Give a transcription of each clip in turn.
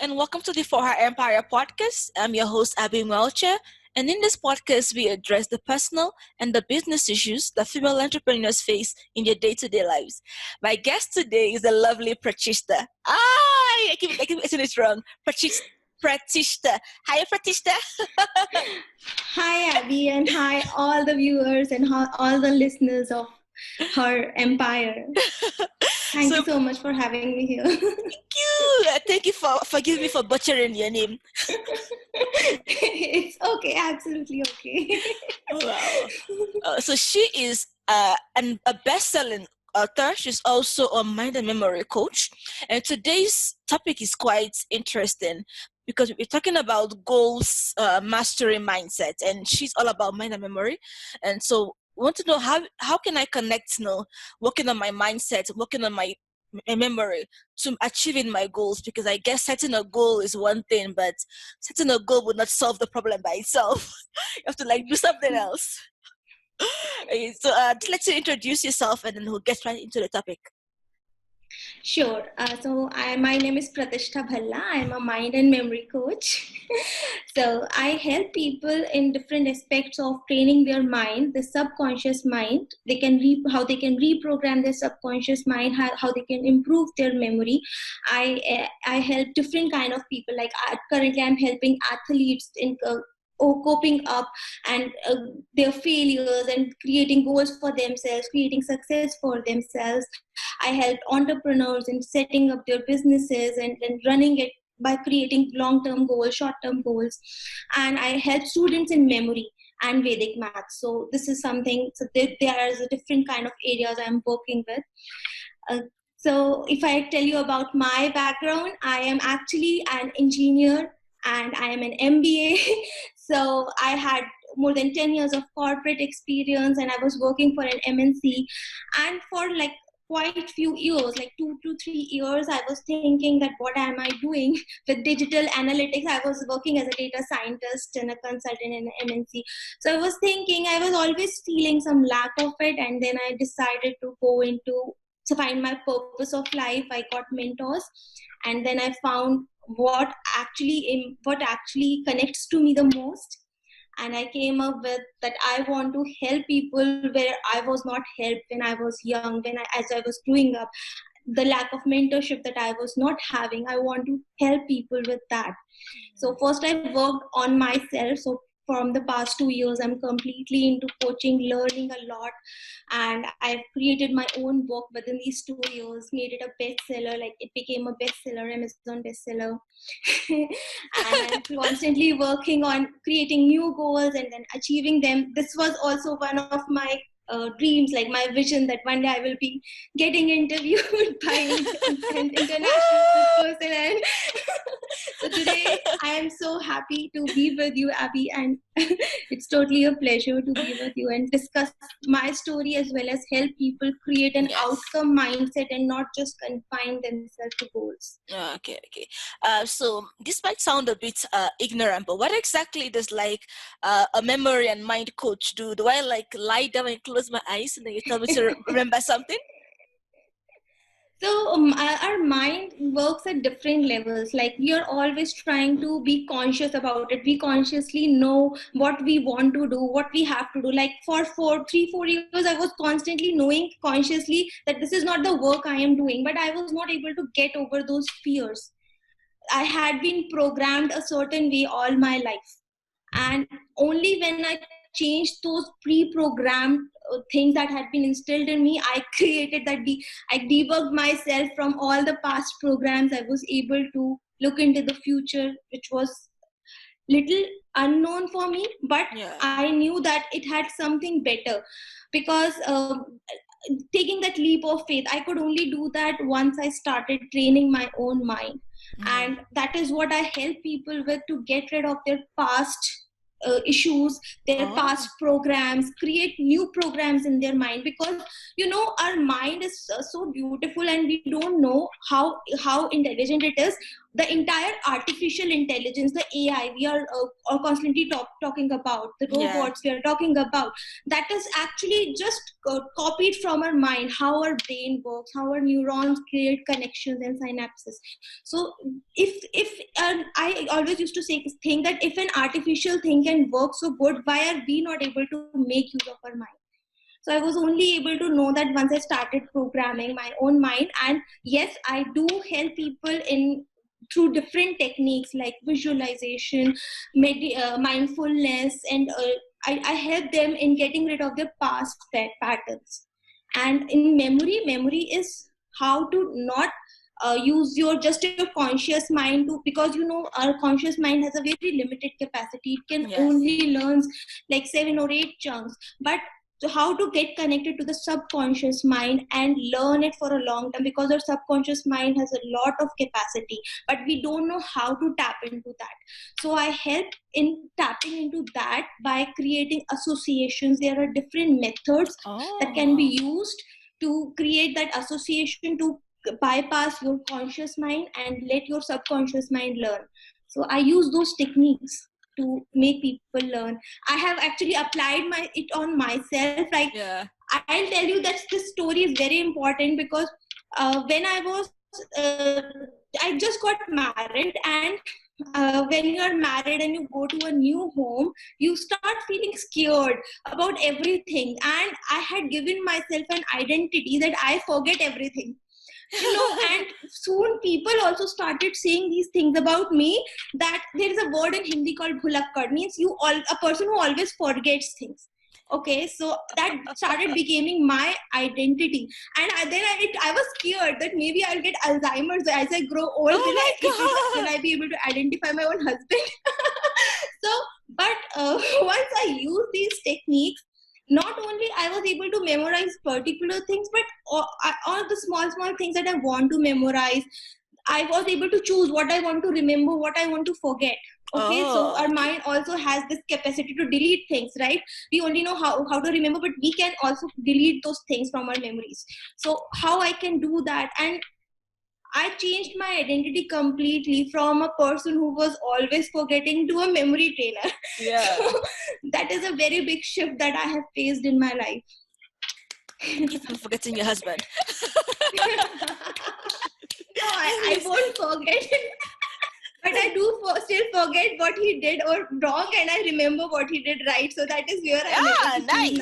and welcome to the For Her Empire podcast. I'm your host, Abby Melcher, and in this podcast, we address the personal and the business issues that female entrepreneurs face in their day-to-day lives. My guest today is the lovely Pratishta. I keep getting it wrong. Pratishta. Hi, Pratishta. Hi, Abby, and hi, all the viewers and all the listeners of Her Empire. Thank you so much for having me here. Thank you. Thank you for forgive me for butchering your name. It's okay, absolutely okay. Wow. So she is a best-selling author. She's also a mind and memory coach. And today's topic is quite interesting because we're talking about goals, mastery mindset, and she's all about mind and memory. And so I want to know how can I connect, working on my mindset, working on my memory to achieving my goals, because I guess setting a goal is one thing, but setting a goal would not solve the problem by itself. You have to do something else. Okay, so let's introduce yourself and then we'll get right into the topic. Sure. My name is Pratishta Bhalla. I'm a mind and memory coach. So I help people in different aspects of training their mind, the subconscious mind. How they can reprogram their subconscious mind, how they can improve their memory. I help different kind of people. Currently, I'm helping athletes in coping up and their failures and creating goals for themselves, creating success for themselves. I help entrepreneurs in setting up their businesses and running it by creating long-term goals, short-term goals. And I help students in memory and Vedic maths. So this is something, there is a different kind of areas I'm working with. So if I tell you about my background, I am actually an engineer and I am an MBA. So I had more than 10 years of corporate experience and I was working for an MNC. And for quite few years, 2 to 3 years, I was thinking that what am I doing with digital analytics? I was working as a data scientist and a consultant in an MNC. So I was thinking, I was always feeling some lack of it. And then I decided to find my purpose of life. I got mentors and then I found what actually connects to me the most. And I came up with that I want to help people where I was not helped when I was young, as I was growing up, the lack of mentorship that I was not having. I want to help people with that. So first I worked on myself. So from the past 2 years, I'm completely into coaching, learning a lot. And I've created my own book within these 2 years, made it a bestseller, it became a bestseller, Amazon bestseller. And I'm constantly working on creating new goals and then achieving them. This was also one of my dreams, my vision that one day I will be getting interviewed by an international person. And so today I am so happy to be with you, Abby, and it's totally a pleasure to be with you and discuss my story as well as help people create an outcome mindset and not just confine themselves to goals. Okay. So this might sound a bit ignorant, but what exactly does a memory and mind coach do? Do I lie down and close my eyes and then you tell me to remember something? So our mind works at different levels. We are always trying to be conscious about it. We consciously know what we want to do, what we have to do. For 4 years, I was constantly knowing consciously that this is not the work I am doing, but I was not able to get over those fears. I had been programmed a certain way all my life. And only when I changed those pre-programmed things that had been instilled in me, I created I debugged myself from all the past programs. I was able to look into the future, which was little unknown for me, but I knew that it had something better because taking that leap of faith, I could only do that once I started training my own mind. And that is what I help people with, to get rid of their past issues, their past programs, create new programs in their mind, because our mind is so beautiful and we don't know how intelligent it is the entire artificial intelligence, the AI we are constantly talking about, the Yeah. robots we are talking about, that is actually just copied from our mind, how our brain works, how our neurons create connections and synapses. So if I always used to say think that if an artificial thing can work so good, why are we not able to make use of our mind? So I was only able to know that once I started programming my own mind. And yes, I do help people in through different techniques like visualization, mindfulness, and I help them in getting rid of their past patterns. And in memory is how to not use your conscious mind to, because our conscious mind has a very limited capacity. It can Yes. only learn like 7 or 8 chunks. But so how to get connected to the subconscious mind and learn it for a long time, because our subconscious mind has a lot of capacity, but we don't know how to tap into that. So I help in tapping into that by creating associations. There are different methods that can be used to create that association, to bypass your conscious mind and let your subconscious mind learn. So I use those techniques to make people learn. I have actually applied it on myself. Like, Yeah. I'll tell you that this story is very important, because when I was I just got married, and when you're married and you go to a new home, you start feeling scared about everything. And I had given myself an identity that I forget everything. And soon people also started saying these things about me, that there is a word in Hindi called bhulakkad, means a person who always forgets things. Okay, so that started becoming my identity. And I was scared that maybe I'll get Alzheimer's as I grow old. Will I be able to identify my own husband? So, but once I use these techniques, not only I was able to memorize particular things, but all the small things that I want to memorize, I was able to choose what I want to remember, what I want to forget. Okay, so our mind also has this capacity to delete things, right? We only know how to remember, but we can also delete those things from our memories. So how I can do that? And I changed my identity completely from a person who was always forgetting to a memory trainer. Yeah. So that is a very big shift that I have faced in my life. Keep on forgetting your husband. No, I won't forget. But I do still forget what he did or wrong, and I remember what he did right. So that is where I'm nice.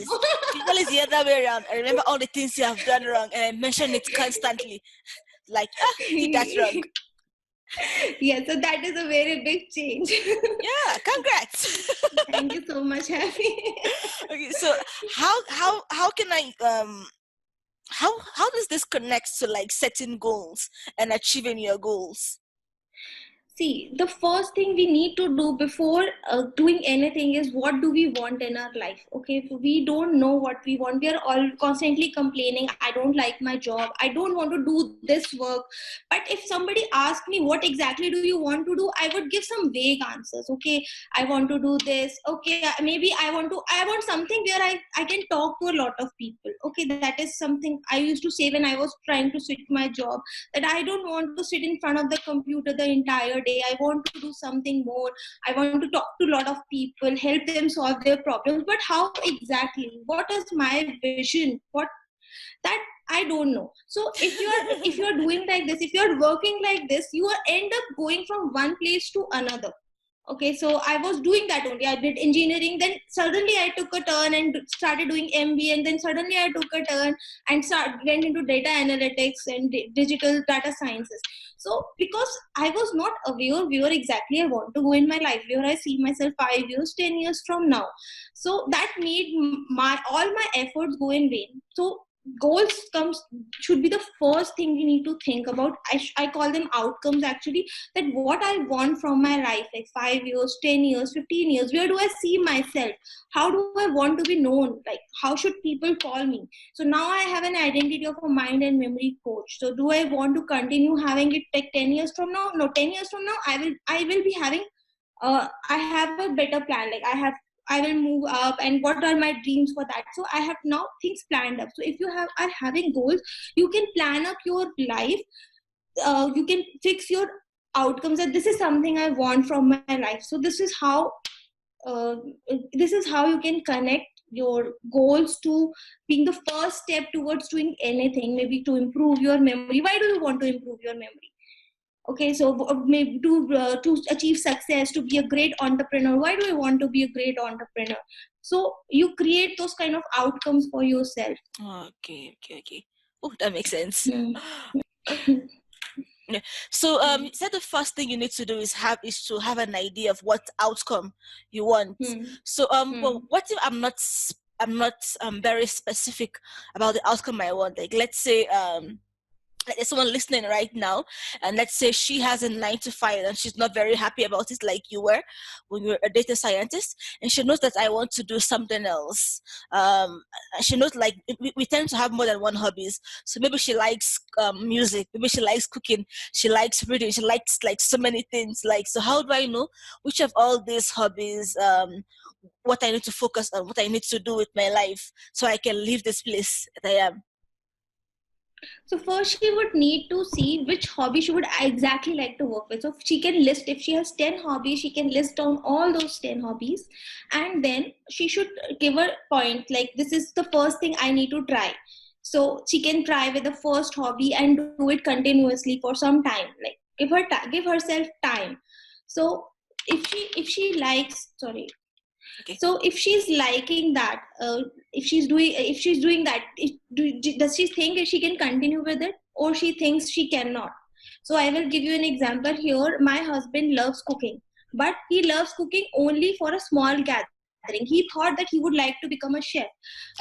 People is the other way around. I remember all the things you have done wrong, and I mention it constantly. Like, did that wrong. Yeah, so that is a very big change. Yeah, congrats. Thank you so much, Happy. Okay, so how can I how does this connect to like setting goals and achieving your goals? See, the first thing we need to do before doing anything is, what do we want in our life? Okay, if we don't know what we want, we are all constantly complaining, I don't like my job, I don't want to do this work. But if somebody asked me, what exactly do you want to do, I would give some vague answers. Okay, I want to do this. Okay, maybe I want something where I can talk to a lot of people. Okay, that is something I used to say when I was trying to switch my job, that I don't want to sit in front of the computer the entire day. I want to do something more. I want to talk to a lot of people, help them solve their problems. But how exactly? What is my vision? What that I don't know. So if you're doing like this, if you're working like this, you end up going from one place to another. Okay, so I was doing that only. I did engineering, then suddenly I took a turn and started doing MBA, and then suddenly I took a turn and went into data analytics and digital data sciences. So because I was not aware where exactly I want to go in my life, where I see myself 5 years, 10 years from now. So that made all my efforts go in vain. So goals should be the first thing we need to think about. I call them outcomes actually, that what I want from my life, like 5 years, 10 years, 15 years, where do I see myself? How do I want to be known? Like, how should people call me? So now I have an identity of a mind and memory coach. So do I want to continue having it like 10 years from now? No, 10 years from now, I will be having I have a better plan. Like I will move up, and what are my dreams for that? So I have now things planned up. So if you are having goals, you can plan up your life. You can fix your outcomes, that this is something I want from my life. So uh, this is how you can connect your goals to being the first step towards doing anything, maybe to improve your memory. Why do you want to improve your memory? Okay, so maybe to achieve success, to be a great entrepreneur. Why do I want to be a great entrepreneur? So you create those kind of outcomes for yourself. Okay. Oh, that makes sense. Mm. Yeah. So you said the first thing you need to do is to have an idea of what outcome you want. Mm. So well, Mm. what if I'm not very specific about the outcome I want? Like let's say like there's someone listening right now, and let's say she has a 9 to 5 and she's not very happy about it like you were when you were a data scientist, and she knows that I want to do something else. And she knows like we tend to have more than one hobbies. So maybe she likes music, maybe she likes cooking, she likes reading, she likes like so many things. Like, so how do I know which of all these hobbies what I need to focus on, what I need to do with my life so I can leave this place that I am? So first she would need to see which hobby she would exactly like to work with. So she can list, if she has 10 hobbies, she can list down all those 10 hobbies. And then she should give a point, like this is the first thing I need to try. So she can try with the first hobby and do it continuously for some time. Like give herself time. So if she likes, sorry, Okay. so if she's liking that, if she's doing that, does she think she can continue with it, or she thinks she cannot? So I will give you an example here. My husband loves cooking, but he loves cooking only for a small gathering. He thought that he would like to become a chef.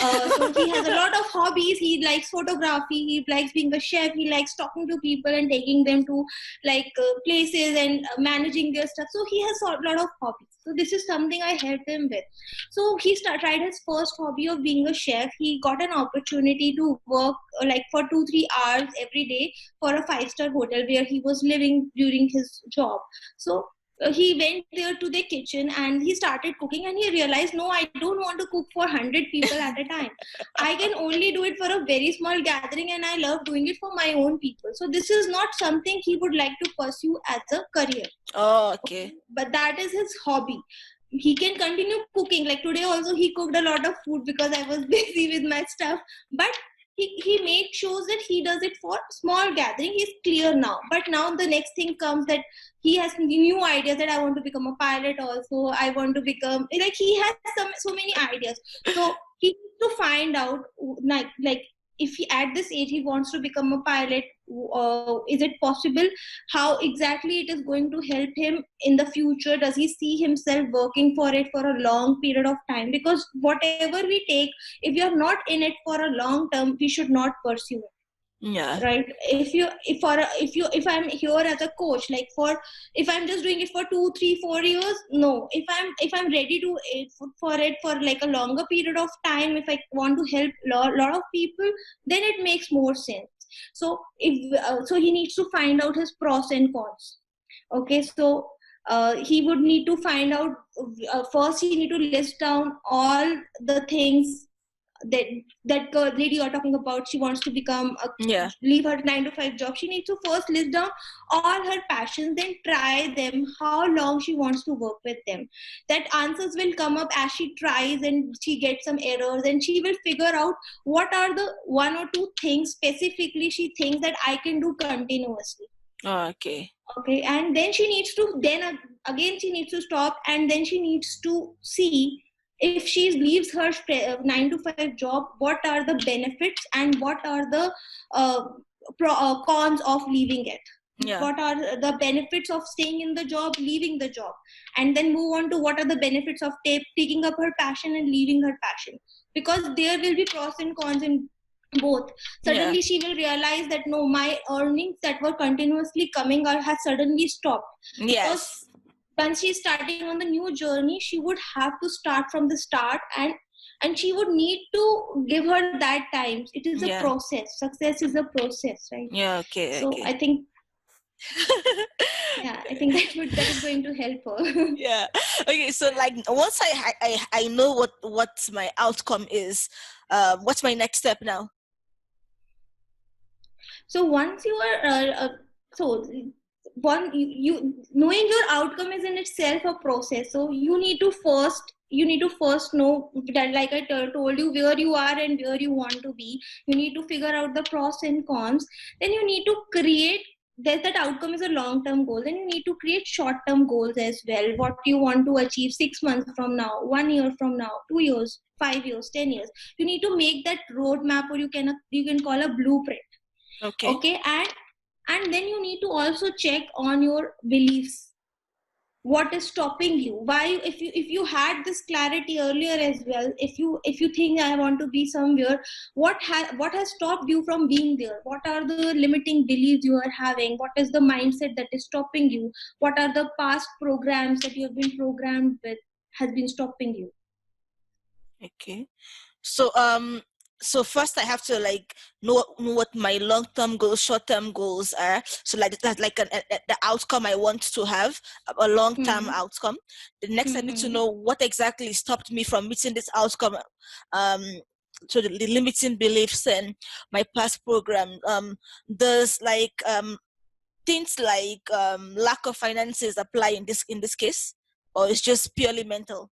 So he has a lot of hobbies. He likes photography, he likes being a chef, he likes talking to people and taking them to like places and managing their stuff. So he has a lot of hobbies. So this is something I helped him with. So he tried his first hobby of being a chef. He got an opportunity to work like for 2-3 hours every day for a 5-star hotel where he was living during his job. So he went there to the kitchen and he started cooking, and he realized, no, I don't want to cook for 100 people at a time. I can only do it for a very small gathering, and I love doing it for my own people. So this is not something he would like to pursue as a career. Oh, okay. But that is his hobby. He can continue cooking. Like today also he cooked a lot of food because I was busy with my stuff. But he made sure that he does it for small gathering. He's clear now. But now the next thing comes that he has new ideas, that I want to become a pilot also. I want to become, like he has so many ideas. So he needs to find out like if he at this age he wants to become a pilot, is it possible? How exactly it is going to help him in the future? Does he see himself working for it for a long period of time? Because whatever we take, if we are not in it for a long term, we should not pursue it. Yeah. Right? If I'm here as a coach, like for, if I'm just doing it for 2 3 4 years, no. If I'm ready to for it for like a longer period of time, if I want to help lot of people, then it makes more sense. So so he needs to find out his pros and cons. Okay, so he would need to find out, first he need to list down all the things that that girl lady you're talking about. She wants to become a, Yeah. leave her 9 to 5 job. She needs to first list down all her passions, then try them, how long she wants to work with them. That answers will come up as she tries and she gets some errors, and she will figure out what are the 1 or 2 things specifically she thinks that I can do continuously. Oh, okay. Okay, and then she needs to, then again she needs to stop, and then she needs to see, if she leaves her 9 to 5 job, what are the benefits and what are the uh, cons of leaving it. Yeah. What are the benefits of staying in the job, leaving the job, and then move on to what are the benefits of taking up her passion and leaving her passion. Because there will be pros and cons in both. Suddenly she will realize that, no, my earnings that were continuously coming are has suddenly stopped. Because Yes. once she's starting on the new journey, she would have to start from the start, and she would need to give her that time. It is a Yeah. process. Success is a process, right? Yeah. Okay. So Okay. I think I think that is going to help her. Yeah. Okay. So like once I know what my outcome is, what's my next step now? So once you are so you knowing your outcome is in itself a process. So you need to first know that, like I told you, where you are and where you want to be. You need to figure out the pros and cons. Then you need to create that outcome is a long term goal. Then you need to create short term goals as well. What you want to achieve 6 months from now, 1 year from now, 2 years, 5 years, 10 years. You need to make that roadmap, or you can call a blueprint. Okay, and then you need to also check on your beliefs. What is stopping you? Why, if you had this clarity earlier as well, if you think I want to be somewhere, what has stopped you from being there? What are the limiting beliefs you are having? What is the mindset that is stopping you? What are the past programs that you have been programmed with has been stopping you? Okay. So first I have to like know what my long-term goals, short-term goals are. So like that, like the outcome I want to have, a long-term outcome. The next I need to know what exactly stopped me from meeting this outcome. So the limiting beliefs and my past program. Does like things like lack of finances apply in this case, or it's just purely mental?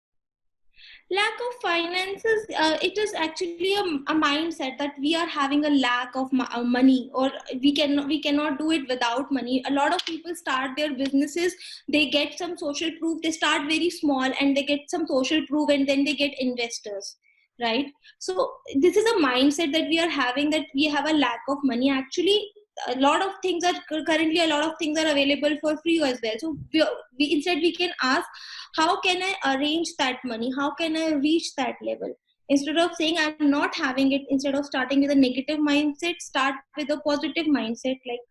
Lack of finances, it is actually a mindset that we are having a lack of money, or we cannot do it without money. A lot of people start their businesses, they get some social proof, they start very small and they get some social proof, and then they get investors, right? So this is a mindset that we are having, that we have a lack of money. Actually, a lot of things are currently, a lot of things are available for free as well. So we instead we can ask, how can I arrange that money? How can I reach that level? Instead of saying I'm not having it, instead of starting with a negative mindset, start with a positive mindset. Like,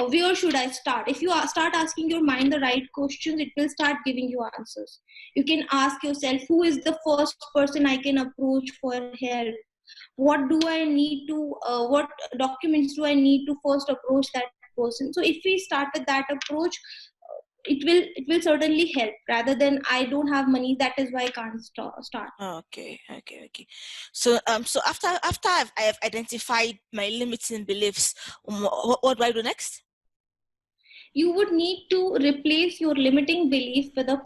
where should I start? If you start asking your mind the right questions, it will start giving you answers. You can ask yourself, who is the first person I can approach for help? What do I need to, what documents do I need to first approach that person? So if we start with that approach, it will certainly help, rather than I don't have money, that is why I can't start. Okay. So after I have identified my limiting beliefs, what do I do next? You would need to replace your limiting belief with a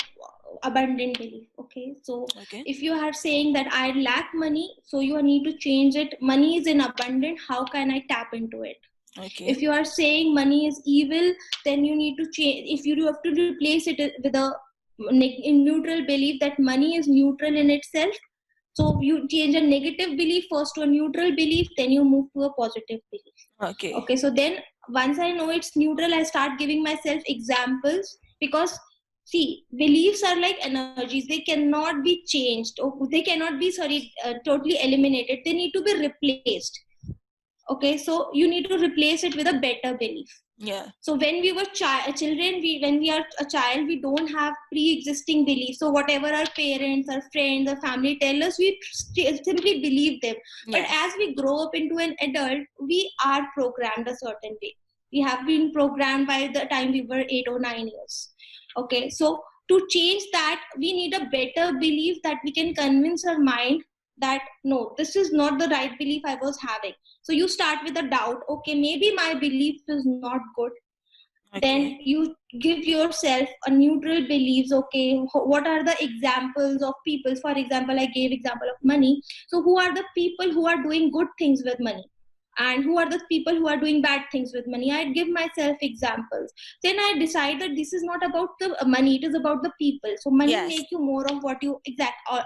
abundant belief. Okay, so if you are saying that I lack money, so you need to change it. Money is in abundant, how can I tap into it? Okay. If you are saying money is evil, then you need to change. If you have to replace it with a neutral belief that money is neutral in itself. So you change a negative belief first to a neutral belief, then you move to a positive belief. Okay, so then once I know it's neutral, I start giving myself examples, because see, beliefs are like energies. They cannot be changed, or they cannot be, totally eliminated. They need to be replaced. Okay, so you need to replace it with a better belief. Yeah. So when we were children, when we are a child, we don't have pre-existing beliefs. So whatever our parents, our friends, our family tell us, we simply believe them. Yeah. But as we grow up into an adult, we are programmed a certain way. We have been programmed by the time we were 8 or 9 years. Okay, so to change that, we need a better belief that we can convince our mind that no, this is not the right belief I was having. So you start with a doubt. Okay, maybe my belief is not good. Okay. Then you give yourself a neutral beliefs. Okay, what are the examples of people? For example, I gave example of money. So who are the people who are doing good things with money? And who are the people who are doing bad things with money? I give myself examples. Then I decide that this is not about the money, it is about the people. So money make you more of what you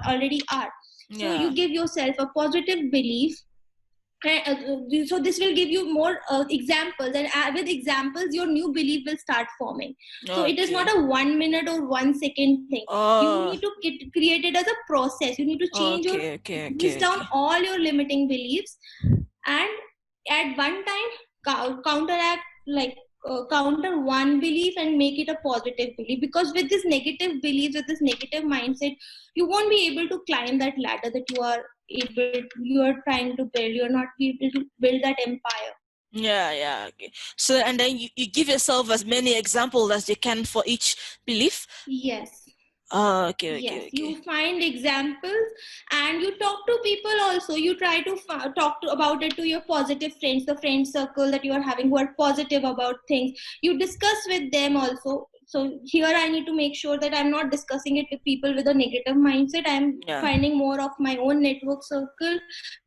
already are. So you give yourself a positive belief. So this will give you more examples, and with examples your new belief will start forming. So it is not a 1 minute or 1 second thing. You need to create it as a process. You need to change list down all your limiting beliefs, and at one time counteract, like counter one belief and make it a positive belief. Because with this negative beliefs, with this negative mindset, you won't be able to climb that ladder that you are trying to build. You're not able to build that empire. Yeah. Okay. So and then you give yourself as many examples as you can for each belief. Yes. Okay, Yes, okay, okay. you find examples and you talk to people also. You try to talk to about it to your positive friends, the friend circle that you are having who are positive about things. You discuss with them also. So here I need to make sure that I'm not discussing it with people with a negative mindset. I'm Yeah. finding more of my own network circle,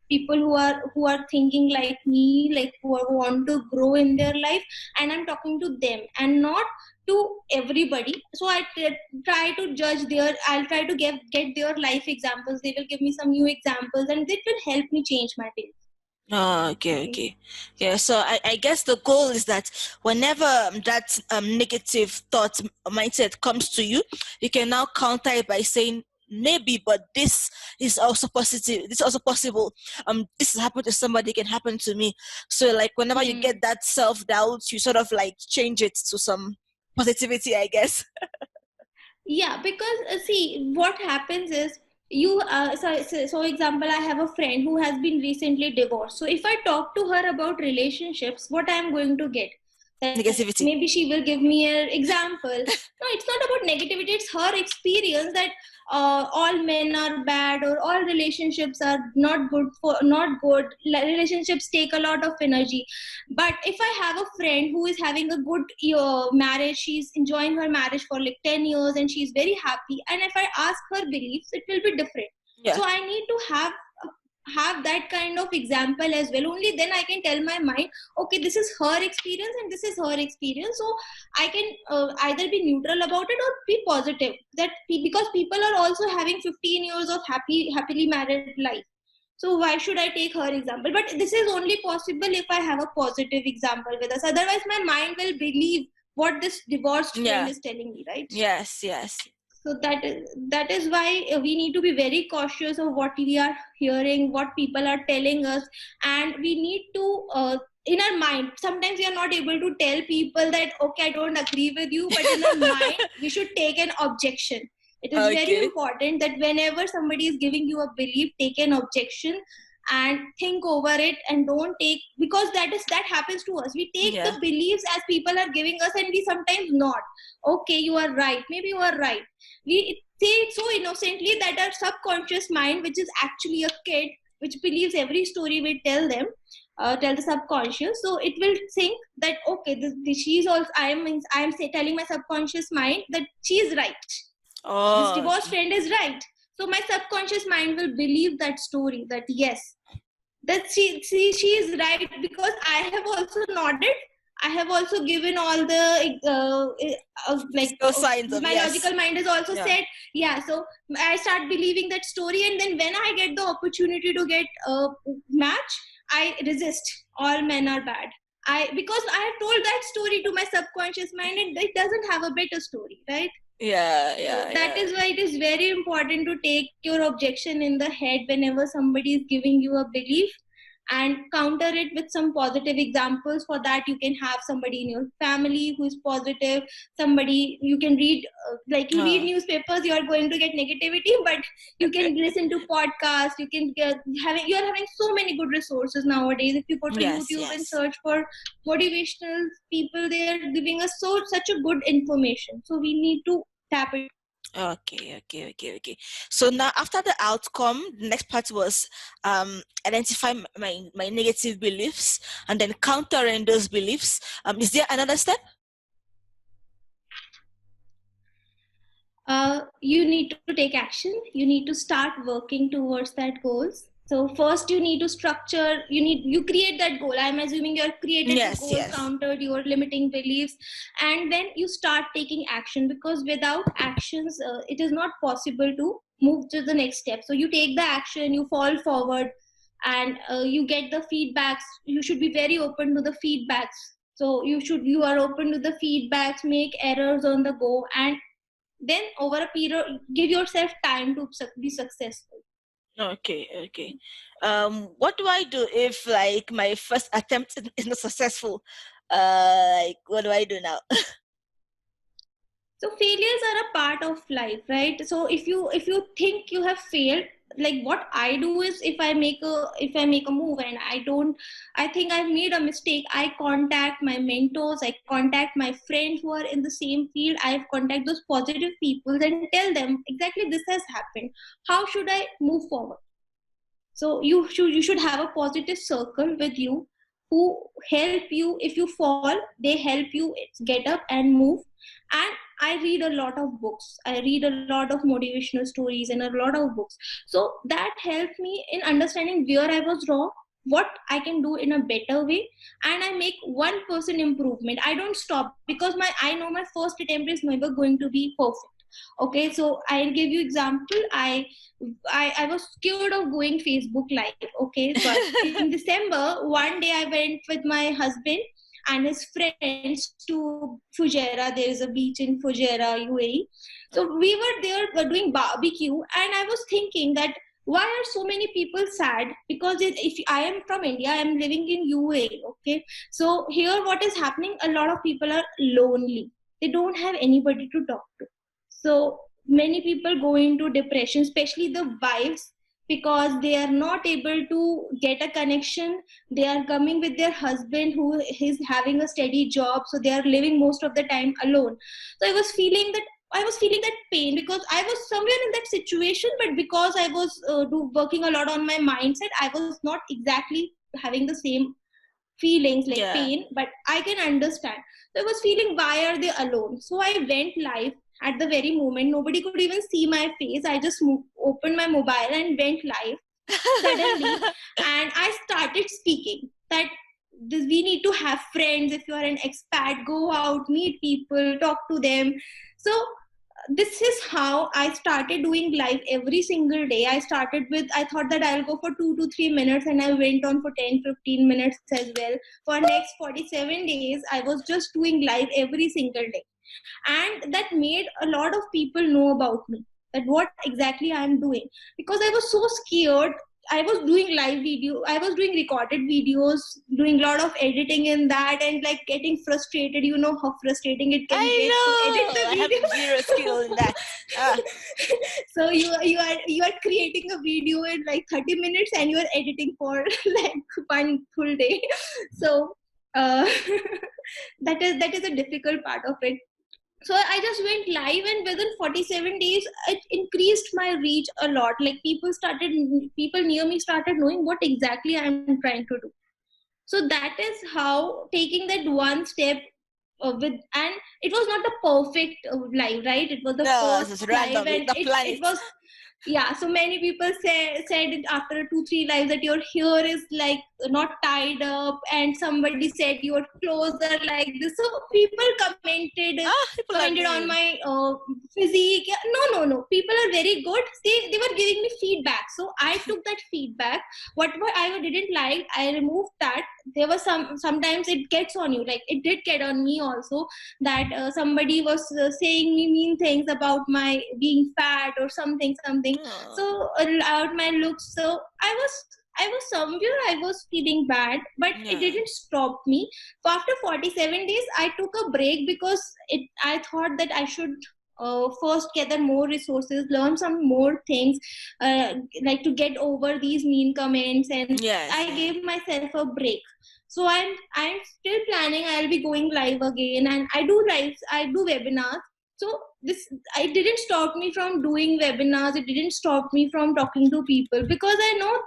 people who are thinking like me, like who want to grow in their life, and I'm talking to them and not to everybody. So try to judge their, I'll try to get their life examples. They will give me some new examples and it will help me change my ways. Oh, okay, okay. Yeah, so I guess the goal is that whenever that negative thought mindset comes to you, you can now counter it by saying, maybe, but this is also positive. This is also possible. This has happened to somebody, it can happen to me. So like whenever you get that self-doubt, you sort of like change it to some positivity, I guess. Yeah, because see what happens is you so example, I have a friend who has been recently divorced. So if I talk to her about relationships, what I am going to get, that Negativity. maybe she will give me an example. No, it's not about negativity, it's her experience that all men are bad or all relationships are not good. Relationships take a lot of energy. But if I have a friend who is having a good marriage, she's enjoying her marriage for like 10 years and she's very happy, and if I ask her beliefs, it will be different. Yeah. So I need to have that kind of example as well. Only then I can tell my mind, okay, this is her experience and this is her experience. So I can either be neutral about it or be positive, that because people are also having 15 years of happily married life. So why should I take her example? But this is only possible if I have a positive example with us. Otherwise, my mind will believe what this divorced friend is telling me, right? Yes, yes. So that is why we need to be very cautious of what we are hearing, what people are telling us, and we need to. In our mind, sometimes we are not able to tell people that okay, I don't agree with you, but in our mind we should take an objection. It is very Okay. important that whenever somebody is giving you a belief, take an objection and think over it, and don't take, because that happens to us. We take the beliefs as people are giving us and we sometimes not. Okay, you are right, maybe you are right. We say it so innocently that our subconscious mind, which is actually a kid, which believes every story we tell them, tell the subconscious, so it will think that okay, she's also, I am telling my subconscious mind that she is right. This divorced friend is right. So my subconscious mind will believe that story, that yes, that she is right, because I have also nodded. I have also given all the signs of my logical mind has also said yeah. So I start believing that story, and then when I get the opportunity to get a match, I resist. All men are bad. Because I have told that story to my subconscious mind, and it doesn't have a better story, right? So that is why it is very important to take your objection in the head whenever somebody is giving you a belief, and counter it with some positive examples. For that, you can have somebody in your family who is positive. Somebody you can read, like you read newspapers, you are going to get negativity, but you can listen to podcasts. You can you are having so many good resources nowadays. If you go to YouTube and search for motivational people, they are giving us such a good information. So we need to tap it. Okay. So now after the outcome, the next part was identify my negative beliefs and then countering those beliefs. Is there another step? You need to take action. You need to start working towards that goals. So first you need to structure, you create that goal. I'm assuming you're created the goal, countered your limiting beliefs, and then you start taking action, because without actions, it is not possible to move to the next step. So you take the action, you fall forward, and you get the feedbacks. You should be very open to the feedbacks. So you are open to the feedbacks, make errors on the go, and then over a period, give yourself time to be successful. Okay. What do I do if like my first attempt is not successful? Like what do I do now? So failures are a part of life, right? So if you think you have failed, like what I do is, if I make a move and I think I've made a mistake, I contact my mentors, I contact my friends who are in the same field, I contact those positive people and tell them exactly this has happened, how should I move forward. So you should have a positive circle with you who help you. If you fall, they help you get up and move. And I read a lot of books, I read a lot of motivational stories and a lot of books. So that helped me in understanding where I was wrong, what I can do in a better way, and I make 1% improvement. I don't stop because I know my first attempt is never going to be perfect. Okay, so I'll give you example. I was scared of going Facebook Live. Okay, but in December, one day I went with my husband and his friends to Fujairah. There is a beach in Fujairah, UAE. So we were there doing barbecue, and I was thinking that why are so many people sad? Because if I am from India, I am living in UAE. Okay, so here what is happening? A lot of people are lonely. They don't have anybody to talk to. So many people go into depression, especially the wives, because they are not able to get a connection. They are coming with their husband who is having a steady job, so they are living most of the time alone. So I was feeling that pain because I was somewhere in that situation, but because I was working a lot on my mindset, I was not exactly having the same feelings like Yeah. pain, but I can understand. So I was feeling, why are they alone? So I went live at the very moment. Nobody could even see my face. I just opened my mobile and went live suddenly, and I started speaking that we need to have friends. If you are an expat, go out, meet people, talk to them. So this is how I started doing live every single day. I started with, I thought that I'll go for 2 to 3 minutes, and I went on for 10-15 minutes as well. For next 47 days, I was just doing live every single day. And that made a lot of people know about me, that what exactly I'm doing. Because I was so scared, I was doing live video, I was doing recorded videos, doing a lot of editing in that, and like getting frustrated. You know how frustrating it can get to edit I the know. I have video. zero skill in that. So you are creating a video in like 30 minutes and you are editing for like one full day. So uh, that is a difficult part of it. So I just went live, and within 47 days it increased my reach a lot. Like people near me started knowing what exactly I'm trying to do. So that is how, taking that one step with, and it was not the perfect live, right? It was the No, this first is live, random. and The it planet. was, yeah. So many people said it after 2-3 lives that your hair is like not tied up, and somebody said your clothes are like this. So people People are commented on mean. my physique. Yeah, no, people are very good. They were giving me feedback, so I took that feedback. Whatever I didn't like, I removed that. There was sometimes it gets on you, like it did get on me also, that somebody was saying me mean things about my being fat or something. Oh. So about my looks. So I was somewhere, I was feeling bad, but it Yeah. didn't stop me. So after 47 days I took a break, because I thought that I should first gather more resources, learn some more things, like to get over these mean comments, and Yes. I gave myself a break. So I'm still planning, I'll be going live again, and I do lives, I do webinars. So this, it didn't stop me from doing webinars, it didn't stop me from talking to people, because I know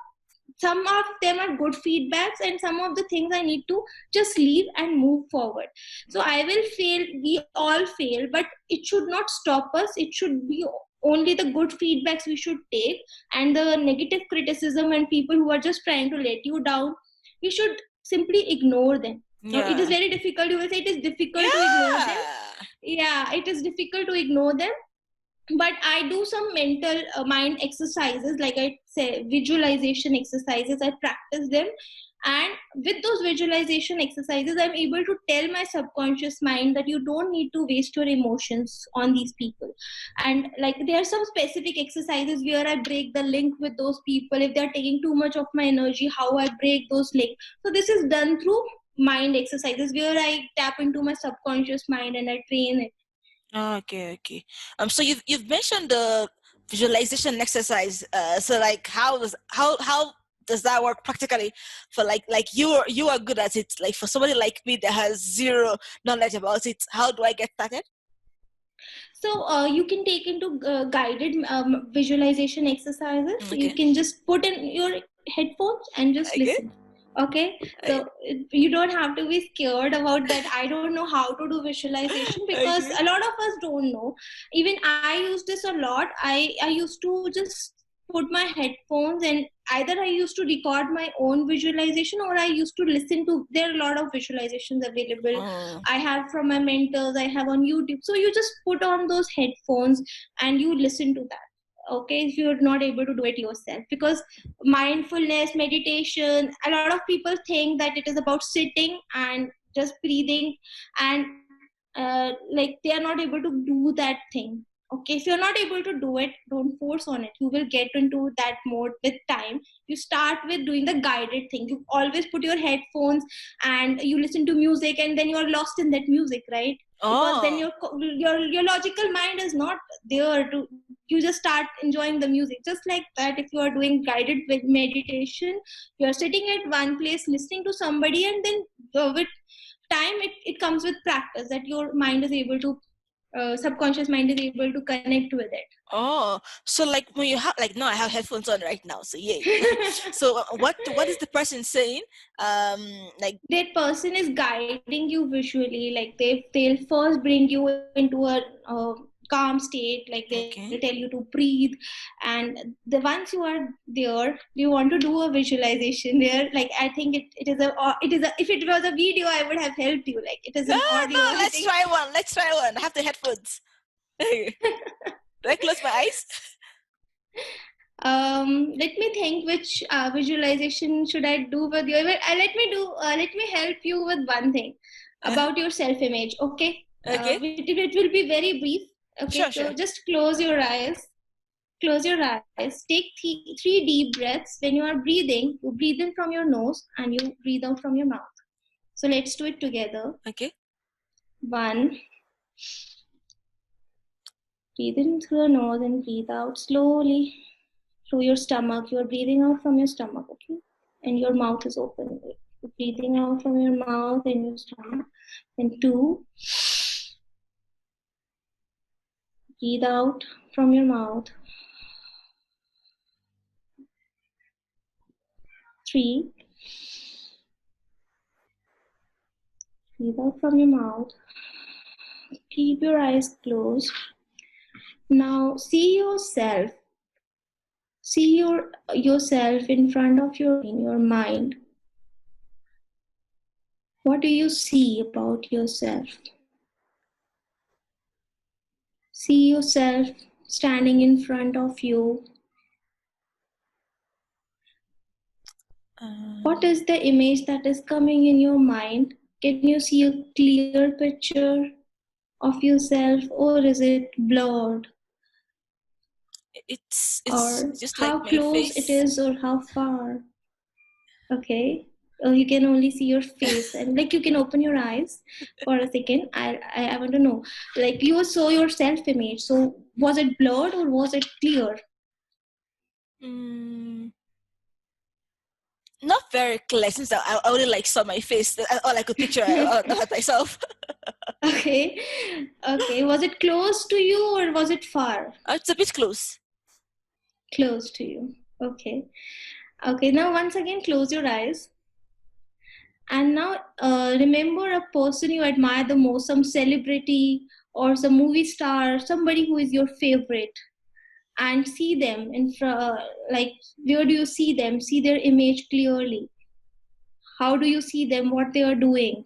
some of them are good feedbacks, and some of the things I need to just leave and move forward. So I will fail, we all fail, but it should not stop us. It should be only the good feedbacks we should take, and the negative criticism and people who are just trying to let you down, we should simply ignore them. Now it is Yeah. very difficult, you will say it is difficult to ignore them. Yeah. Yeah, it is difficult to ignore them, but I do some mental mind exercises, like I say visualization exercises, I practice them. And with those visualization exercises, I'm able to tell my subconscious mind that you don't need to waste your emotions on these people. And like there are some specific exercises where I break the link with those people. If they're taking too much of my energy, how I break those links. So this is done through mind exercises, where I tap into my subconscious mind and I train it. Okay. So you've mentioned the visualization exercise. So like how does that work practically for like you are good at it, like for somebody like me that has zero knowledge about it, how do I get started? So you can take into guided visualization exercises. Okay. You can just put in your headphones and just Okay. listen. Okay, so you don't have to be scared about that. I don't know how to do visualization, because Okay. a lot of us don't know. Even I use this a lot. I used to just put my headphones, and either I used to record my own visualization, or I used to listen to. There are a lot of visualizations available. Oh. I have from my mentors, I have on YouTube. So you just put on those headphones and you listen to that. Okay, if you're not able to do it yourself, because mindfulness, meditation, a lot of people think that it is about sitting and just breathing, and like they are not able to do that thing. Okay, if you're not able to do it, don't force on it. You will get into that mode with time. You start with doing the guided thing. You always put your headphones and you listen to music, and then you're lost in that music, right? Because then your logical mind is not there to. You just start enjoying the music. Just like that, if you are doing guided meditation, you're sitting at one place listening to somebody, and then with time it comes with practice, that your mind is able to subconscious mind is able to connect with it. Oh, so like when you have like no, I have headphones on right now, so yay. So what is the person saying? Like That person is guiding you visually, like they'll first bring you into a calm state, like they'll okay. tell you to breathe, and the once you are there, you want to do a visualization there. Like I think it is a if it was a video, I would have helped you. Like it is an audio. No, I let's think. try one. Let's try one. I have the headphones. Do I close my eyes? Let me think which visualization should I do with you. Let me help you with one thing about your self image. Okay. Okay. It will be very brief. Okay, so Sure. just close your eyes. Close your eyes. Take three deep breaths. When you are breathing, you breathe in from your nose and you breathe out from your mouth. So let's do it together. Okay. One. Breathe in through your nose and breathe out slowly through your stomach. You are breathing out from your stomach, okay? And your mouth is open. You're breathing out from your mouth and your stomach. And two. Breathe out from your mouth. Three. Breathe out from your mouth. Keep your eyes closed. Now see yourself. See yourself in front of in your mind. What do you see about yourself? See yourself standing in front of you. What is the image that is coming in your mind? Can you see a clear picture of yourself, or is it blurred? It's Or just how like my close face. it is, or how far? Okay. You can only see your face, and like you can open your eyes for a second. I want to know, like you saw your self image. So was it blurred or was it clear? Not very clear, since I only like saw my face. All I could picture of myself. Okay. Okay. Was it close to you or was it far? It's a bit close. Close to you. Okay. Okay. Now once again, close your eyes. And now remember a person you admire the most, some celebrity or some movie star, somebody who is your favorite, and see them in like where do you see them? See their image clearly. How do you see them? What they are doing?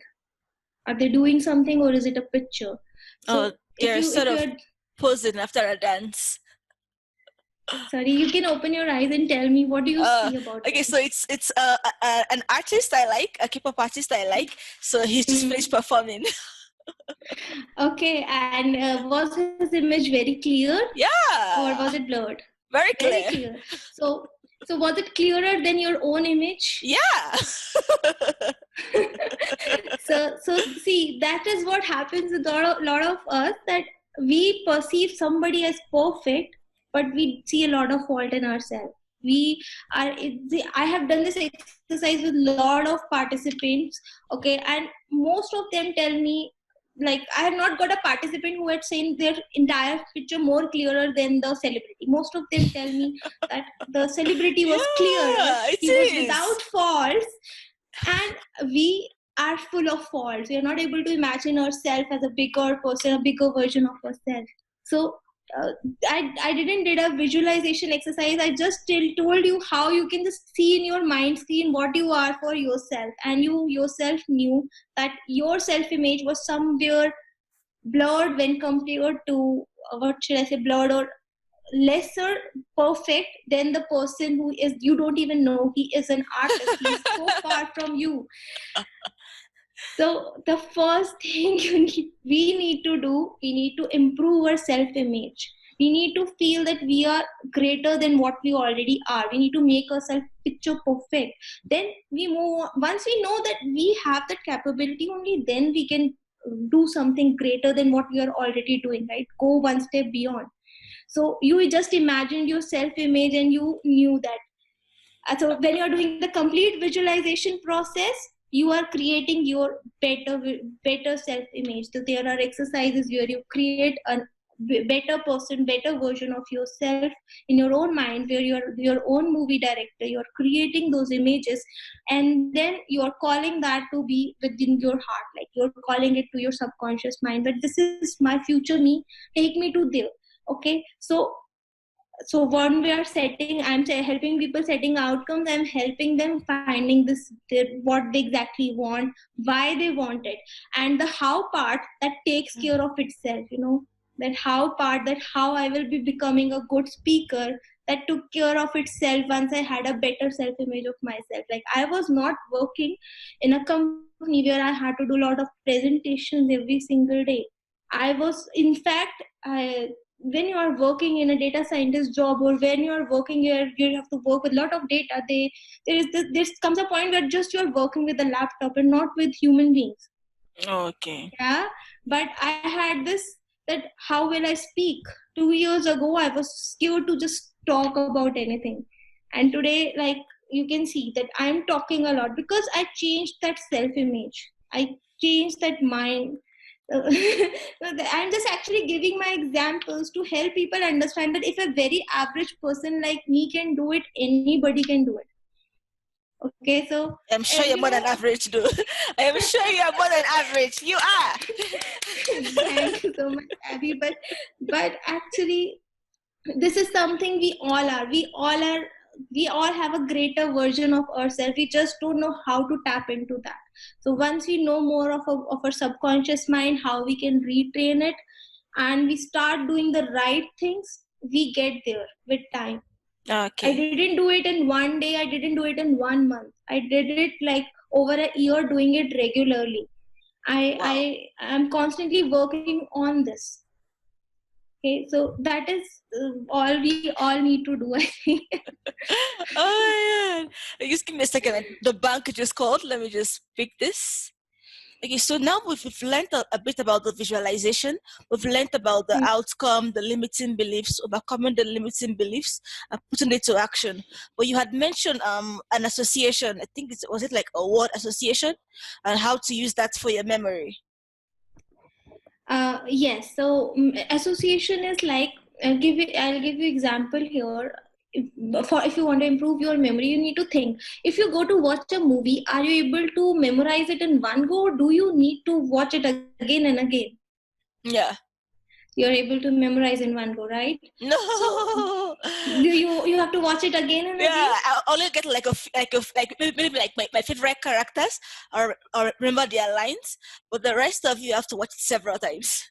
Are they doing something, or is it a picture? So they're if sort of you're posing after a dance. sorry, you can open your eyes and tell me what do you see about okay, them? so it's an artist I like, a K-pop artist I like. So he's just finished performing. Okay, and was his image very clear? Yeah. Or was it blurred? Very clear. Very clear. So was it clearer than your own image? Yeah. So see, that is what happens with a lot of us, that we perceive somebody as perfect, but we see a lot of fault in ourselves. We are. I have done this exercise with a lot of participants. Okay, and most of them tell me, like, I have not got a participant who had seen their entire picture more clearer than the celebrity. Most of them tell me that the celebrity was clearer, it he was is. without faults, and we are full of faults. We are not able to imagine ourselves as a bigger person, a bigger version of ourselves. So uh, I didn't did a visualization exercise. I just told you how you can just see in your mind screen what you are for yourself, and you yourself knew that your self image was somewhere blurred when compared to what should I say, blurred or lesser perfect than the person who is, you don't even know he is an artist, he is so far from you. So the first thing we need to do, we need to improve our self-image. We need to feel that we are greater than what we already are. We need to make ourselves picture perfect. Then we move on. Once we know that we have that capability, only then we can do something greater than what we are already doing, right? Go one step beyond. So you just imagined your self-image and you knew that. So when you are doing the complete visualization process, you are creating your better self-image. So there are exercises where you create a better person, better version of yourself in your own mind, where you're your own movie director. You're creating those images, and then you're calling that to be within your heart, like you're calling it to your subconscious mind. But this is my future me. Take me to there. Okay, so when we are setting, helping people setting outcomes, I'm helping them finding what they exactly want, why they want it, and the how part that takes care of itself, that how part, that how I will be becoming a good speaker, that took care of itself once I had a better self image of myself. Like, I was not working in a company where I had to do a lot of presentations every single day. I was, in fact, when you are working in a data scientist job, or when you are working here, you have to work with a lot of data. There comes a point where just you are working with a laptop and not with human beings. Okay. Yeah, but I had this, that how will I speak? 2 years ago, I was scared to just talk about anything, and today, like, you can see that I'm talking a lot because I changed that self-image. I changed that mind. I'm just actually giving my examples to help people understand that if a very average person like me can do it, anybody can do it. Okay, so I'm sure you're more than average, though. I am sure you're more than average. You are. Thank you so much, Abby. But actually, this is something we all are. We all have a greater version of ourselves. We just don't know how to tap into that. So once we know more of our subconscious mind, how we can retrain it, and we start doing the right things, we get there with time. Okay. I didn't do it in one day. I didn't do it in 1 month. I did it like over a year, doing it regularly. I am constantly working on this. Okay, so that is all we all need to do, I think. Oh, yeah. Just give me a second. The bank just called. Let me just pick this. Okay, so now we've learned a bit about the visualization. We've learned about the outcome, the limiting beliefs, overcoming the limiting beliefs, and putting it to action. But you had mentioned an association. I think was it like a word association, and how to use that for your memory. Yes. So association is like, I'll give you example here. If you want to improve your memory, you need to think. If you go to watch a movie, are you able to memorize it in one go, or do you need to watch it again and again? Yeah. You're able to memorize in one go, right? No. So you have to watch it again and again. Yeah, I only get like maybe like my favorite characters, or remember their lines, but the rest of you have to watch it several times.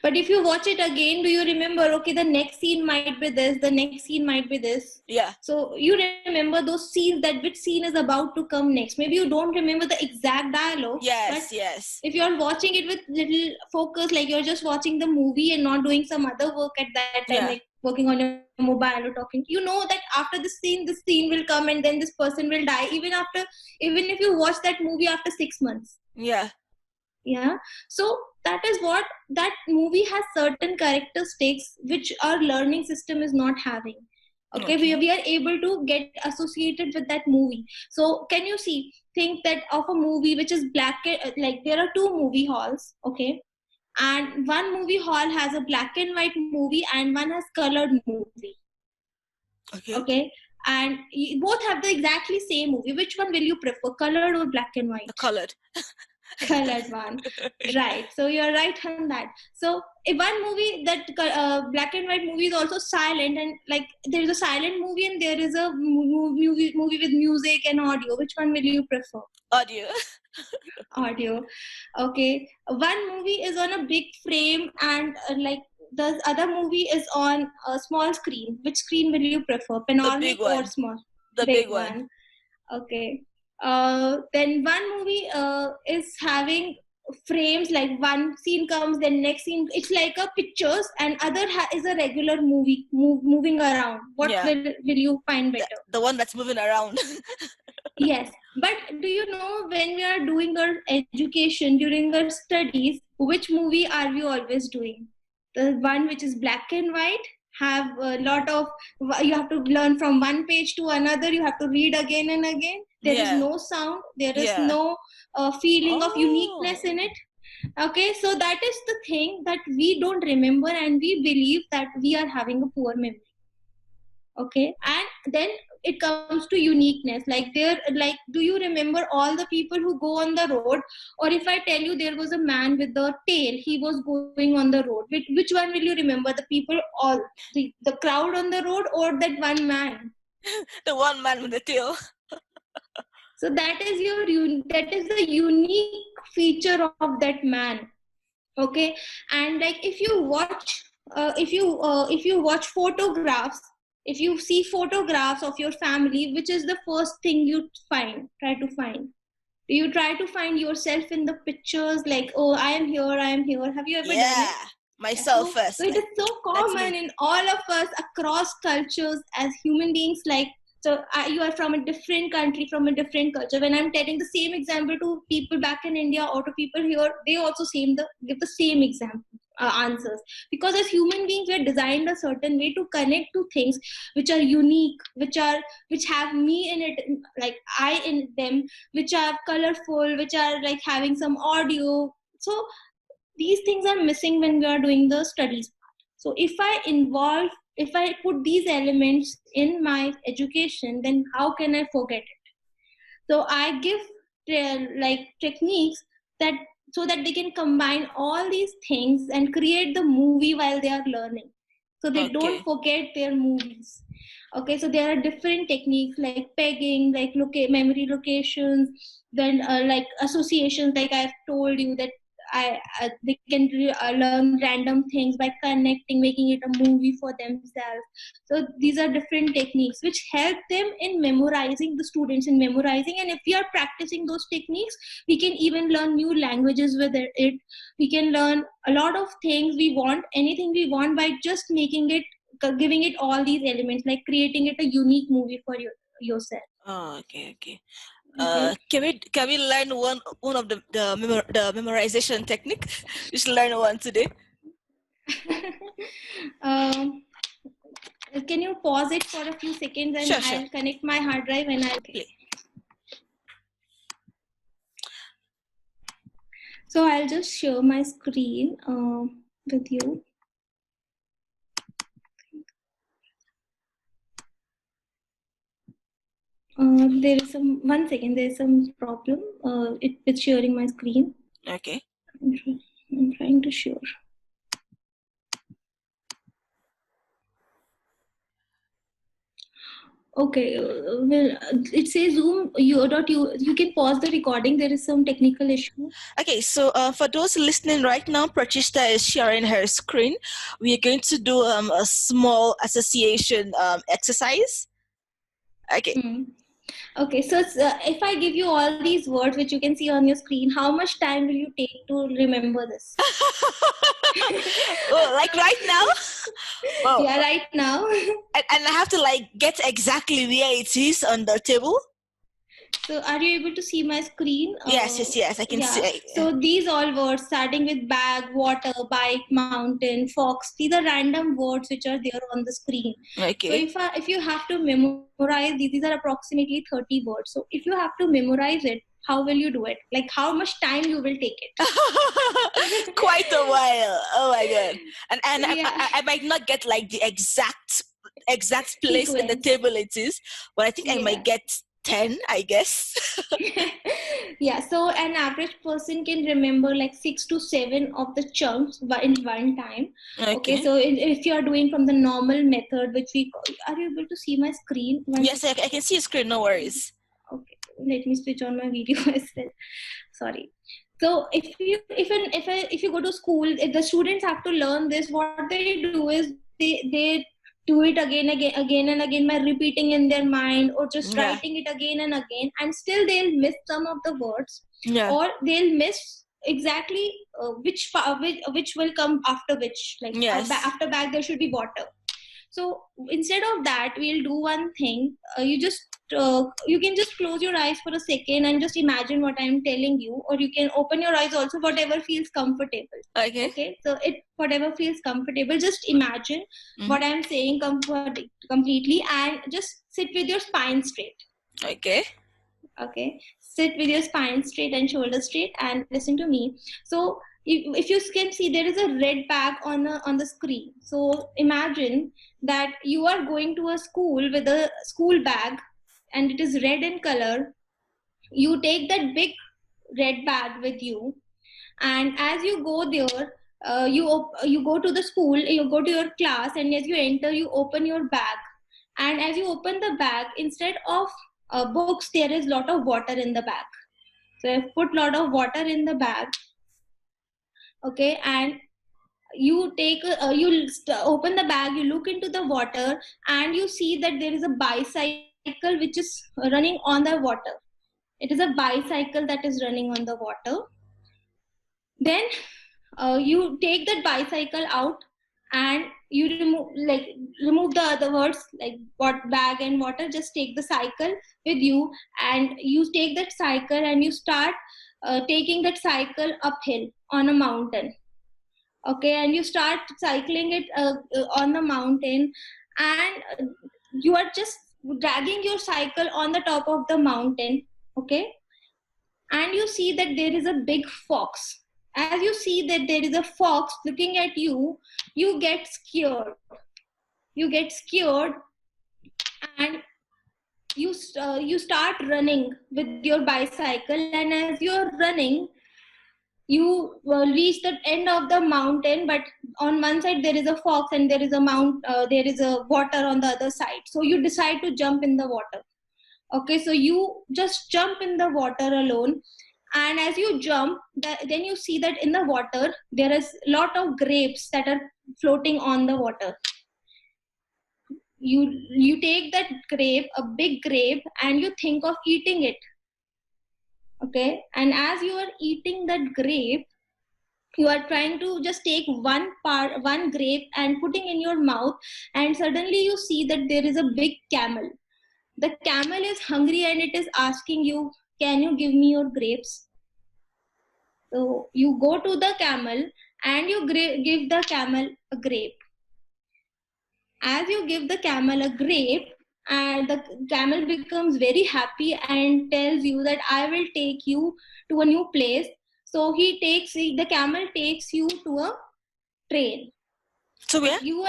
But if you watch it again, do you remember, okay, the next scene might be this, the next scene might be this? Yeah. So you remember those scenes, that which scene is about to come next. Maybe you don't remember the exact dialogue. Yes, but yes. if you're watching it with little focus, like you're just watching the movie and not doing some other work at that time, like working on your mobile or talking, you know that after this scene will come, and then this person will die, even if you watch that movie after 6 months. Yeah. Yeah. So that is what that movie has, certain characteristics which our learning system is not having. Okay, Okay. we are able to get associated with that movie. So can you think that of a movie which is like there are two movie halls, okay, and one movie hall has a black and white movie and one has colored movie, Okay. okay, and both have the exactly same movie. Which one will you prefer, colored or black and The white? colored. Colored one, right? So you're right on that. So if one movie, that black and white movie, is also silent, and like there's a silent movie and there is a movie with music and audio, which one will you prefer? Audio. Audio. Okay, one movie is on a big frame and like the other movie is on a small screen. Which screen will you prefer, The panoramic big or one. small? The Big big one. one. Okay. Then one movie is having frames, like one scene comes, then next scene. It's like a pictures, and other is a regular movie moving around. What Yeah. will you find better? The one that's moving around. Yes, but do you know, when we are doing our education during our studies, which movie are we always doing? The one which is black and white, have a lot of, you have to learn from one page to another, you have to read again and again. There is Yeah. no sound, there is Yeah. no feeling of uniqueness Oh. in it. Okay, so that is the thing that we don't remember, and we believe that we are having a poor memory. Okay, and then it comes to uniqueness, like there, like, do you remember all the people who go on the road? Or if I tell you there was a man with the tail, he was going on the road, which one will you remember, the people, all the crowd on the road, or that one man? The one man with the tail. So that is that is the unique feature of that man. Okay, and like if you watch photographs, if you see photographs of your family, which is the first thing you try to find? Do you try to find yourself in the pictures, like, oh, I am here, I am here? Have you ever done Yeah. it? Myself So first. it is so That's common me. in all of us across cultures as human beings. Like, so you are from a different country, from a different culture. When I'm telling the same example to people back in India or to people here, they also give the same example answers. Because as human beings, we are designed a certain way to connect to things which are unique, which have me in it, like I in them, which are colorful, which are like having some audio. So these things are missing when we are doing the studies part. So if I put these elements in my education, then how can I forget it? So I give like techniques that, so that they can combine all these things and create the movie while they are learning, so they don't Okay. forget their movies. Okay, so there are different techniques like pegging, like memory locations, then like associations, like I've told you that they can learn random things by connecting, making it a movie for themselves. So these are different techniques which help them in memorizing, the students in memorizing. And if we are practicing those techniques, we can even learn new languages with it. We can learn a lot of things we want, anything we want, by just making it, giving it all these elements, like creating it a unique movie for yourself. Oh, okay, okay. Okay. Can we learn one of the memorization technique? Just learn one today. um, can you pause it for a few seconds, and Sure, sure. I'll connect my hard drive and I'll Play. So I'll just share my screen with you. There is one second, there is some problem with sharing my screen. Okay. I'm trying to share. Okay, well, it says Zoom. You can pause the recording. There is some technical issue. Okay, so for those listening right now, Pratishta is sharing her screen. We are going to do a small association exercise. Okay. Okay, so if I give you all these words which you can see on your screen, how much time will you take to remember this? Oh, like right now? Oh. Yeah, right now. And I have to like get exactly where it is on the table? So are you able to see my screen? Yes, I can Yeah. see. So these all words starting with bag, water, bike, mountain, fox. These are random words which are there on the screen. So Okay. if you have to memorize these are approximately 30 words. So if you have to memorize it, how will you do it? Like how much time you will take it? Quite a while. Oh my god. And Yeah. I might not get like the exact place in the Sequence. table it is, but I think I might Yeah. get 10, I guess. Yeah, so an average person can remember like 6 to 7 of the chunks in one time. Okay, Okay. so if you are doing from the normal method, which we call, are you able to see my screen? One Yes, second. I can see a screen, no worries. Okay, let me switch on my video as well. Sorry. So if you go to school, if the students have to learn this, what they do is they do it again and again by repeating in their mind or just Yeah. writing it again and again, and still they'll miss some of the words, Yeah. or they'll miss exactly which will come after which. Like Yes. after bag there should be water. So instead of that, we'll do one thing. You can just close your eyes for a second and just imagine what I'm telling you, or you can open your eyes also, whatever feels comfortable. Okay. Okay, so it whatever feels comfortable. Just imagine what I'm saying completely, and just sit with your spine straight. Okay. Okay, sit with your spine straight and shoulders straight, and listen to me. So if you can see, there is a red bag on the screen. So imagine that you are going to a school with a school bag, and it is red in color. You take that big red bag with you, and as you go there, you go to the school, you go to your class, and as you enter, you open your bag, and as you open the bag, instead of books, there is lot of water in the bag. So I've put lot of water in the bag. Okay, and you open the bag, you look into the water, and you see that there is a bicycle which is running on the water. It is a bicycle that is running on the water. Then you take that bicycle out, and you remove the other words like what bag and water. Just take the cycle with you, and you take that cycle and you start taking that cycle uphill on a mountain. Okay, and you start cycling it on the mountain, and you are just dragging your cycle on the top of the mountain. Okay, and you see that there is a big fox. As you see that there is a fox looking at you, you get scared. You get scared, and you start running with your bicycle. And as you are running, you reach the end of the mountain, but on one side there is a fox, and there is a water on the other side. So you decide to jump in the water. Okay, so you just jump in the water alone, and as you jump, then you see that in the water there is a lot of grapes that are floating on the water. You take that grape, a big grape, and you think of eating it. Okay, and as you are eating that grape, you are trying to just take one grape and putting in your mouth, and suddenly you see that there is a big camel. The camel is hungry, and it is asking you, can you give me your grapes? So you go to the camel, and you give the camel a grape. As you give the camel a grape, and the camel becomes very happy and tells you that I will take you to a new place. So the camel takes you to a train. So where? You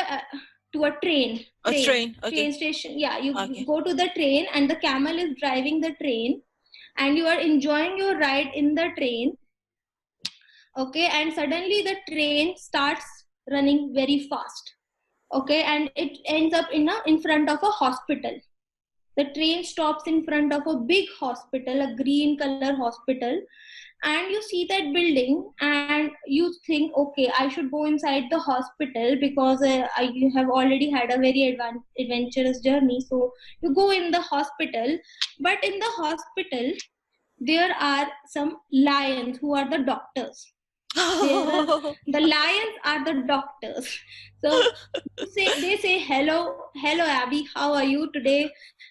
to a train. A train. Okay. Train station. Yeah, you Okay. go to the train, and the camel is driving the train, and you are enjoying your ride in the train. Okay, and suddenly the train starts running very fast. Okay, and it ends up in front of a hospital. The train stops in front of a big hospital, a green color hospital, and you see that building, and you think, okay, I should go inside the hospital because I have already had a very adventurous journey. So you go in the hospital, but in the hospital there are some lions who are the doctors. The lions are the doctors. So they say hello Abby, how are you today?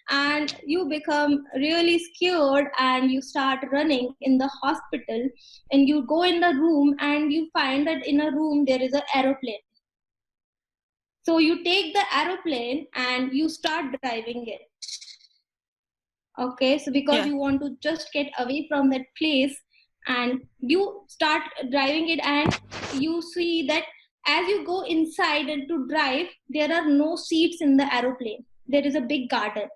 And you become really scared and you start running in the hospital, and you go in the room and you find that in a room there is an aeroplane. So you take the aeroplane and you start driving it. Okay, so because you want to just get away from that place, and you start driving it, and you see that as you go inside and to drive, there are no seats in the aeroplane. There is a big garden.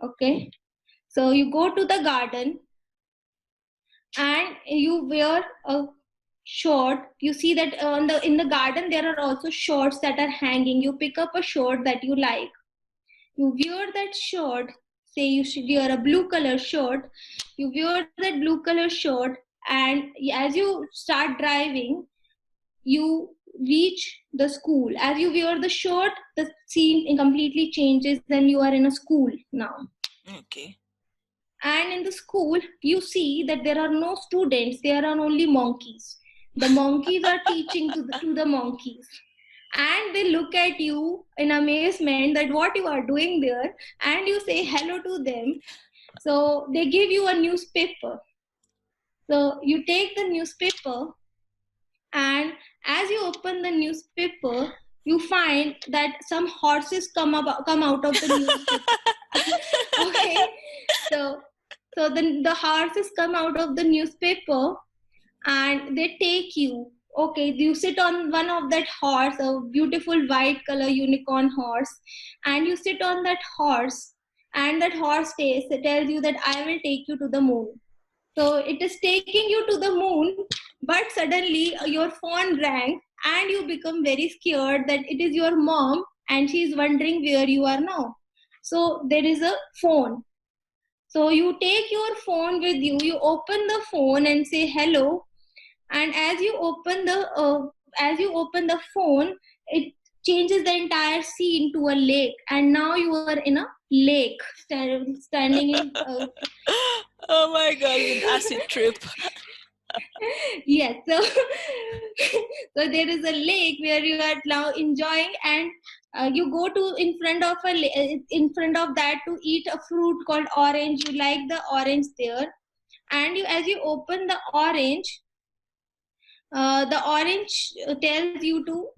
Okay, so you go to the garden and you wear a short. You see that in the garden there are also shorts that are hanging. You pick up a short that you like, you wear that shirt. Say you should wear a blue color shirt, you wear that blue color shirt, and as you start driving, you reach the school. As you wear the shirt, the scene completely changes, then you are in a school now. Okay. And in the school you see that there are no students, there are only monkeys. The monkeys are teaching to the monkeys, and they look at you in amazement that what you are doing there, and you say hello to them. So they give you a newspaper. So you take the newspaper, and as you open the newspaper, you find that some horses come out of the newspaper. Okay, so the horses come out of the newspaper and they take you. Okay, you sit on one of that horse, a beautiful white color unicorn horse, and you sit on that horse, and that horse tells you that I will take you to the moon. So it is taking you to the moon, but suddenly your phone rang and you become very scared that it is your mom and she is wondering where you are now. So there is a phone. So you take your phone with you, you open the phone and say hello, and as you open the phone, it changes the entire scene to a lake, and now you are in a lake standing in Oh my god, it's an acid trip. yes, so so there is a lake where you are now enjoying, and you go to in front of that to eat a fruit called orange. You like the orange there, and as you open the orange tells you to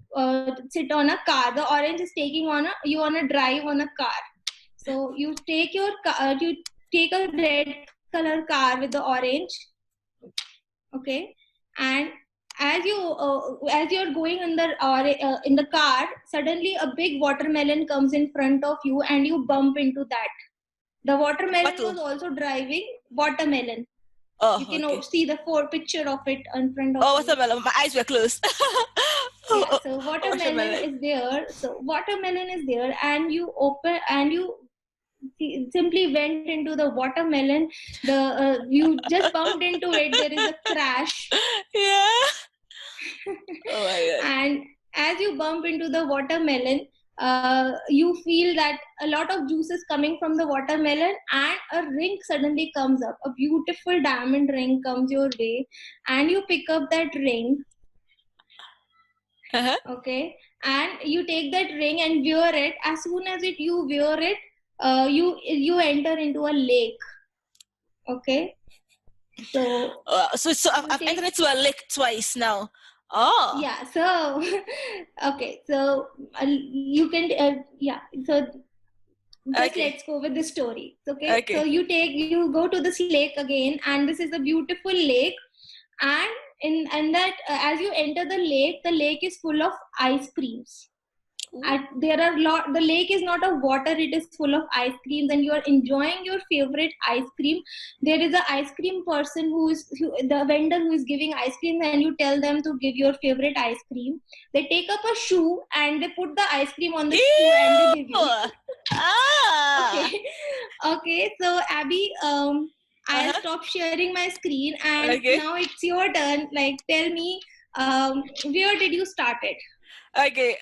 sit on a car. The orange is taking you on a drive on a car. So you take you take a red color car with the orange. Okay, and as you're going in the car, suddenly a big watermelon comes in front of you, and you bump into that. The watermelon was also driving. Watermelon. Oh, you can okay. see the picture of it in front of Oh, you. watermelon. My eyes were closed. Yeah, so watermelon is there. So watermelon is there, and you simply went into the watermelon. You just bumped into it. There is a crash. Yeah. Oh my god. And as you bump into the watermelon, you feel that a lot of juice is coming from the watermelon, and a ring suddenly comes up. A beautiful diamond ring comes your way, and you pick up that ring. Okay, and you take that ring and wear it. As soon as you wear it, you enter into a lake. Okay, so I've entered into a lake twice now. Oh, yeah, so okay, so you can yeah, so just let's go with the story. Okay, so you go to this lake again, and this is a beautiful lake, and that as you enter the lake is full of ice creams. There are the lake is not of water, it is full of ice creams, and you are enjoying your favorite ice cream. There is an ice cream person the vendor who is giving ice cream, and you tell them to give your favorite ice cream. They take up a shoe and they put the ice cream on the shoe and they give you. Okay, so Abby, I'll stop sharing my screen, and now it's your turn. Like, tell me, where did you start it? Okay,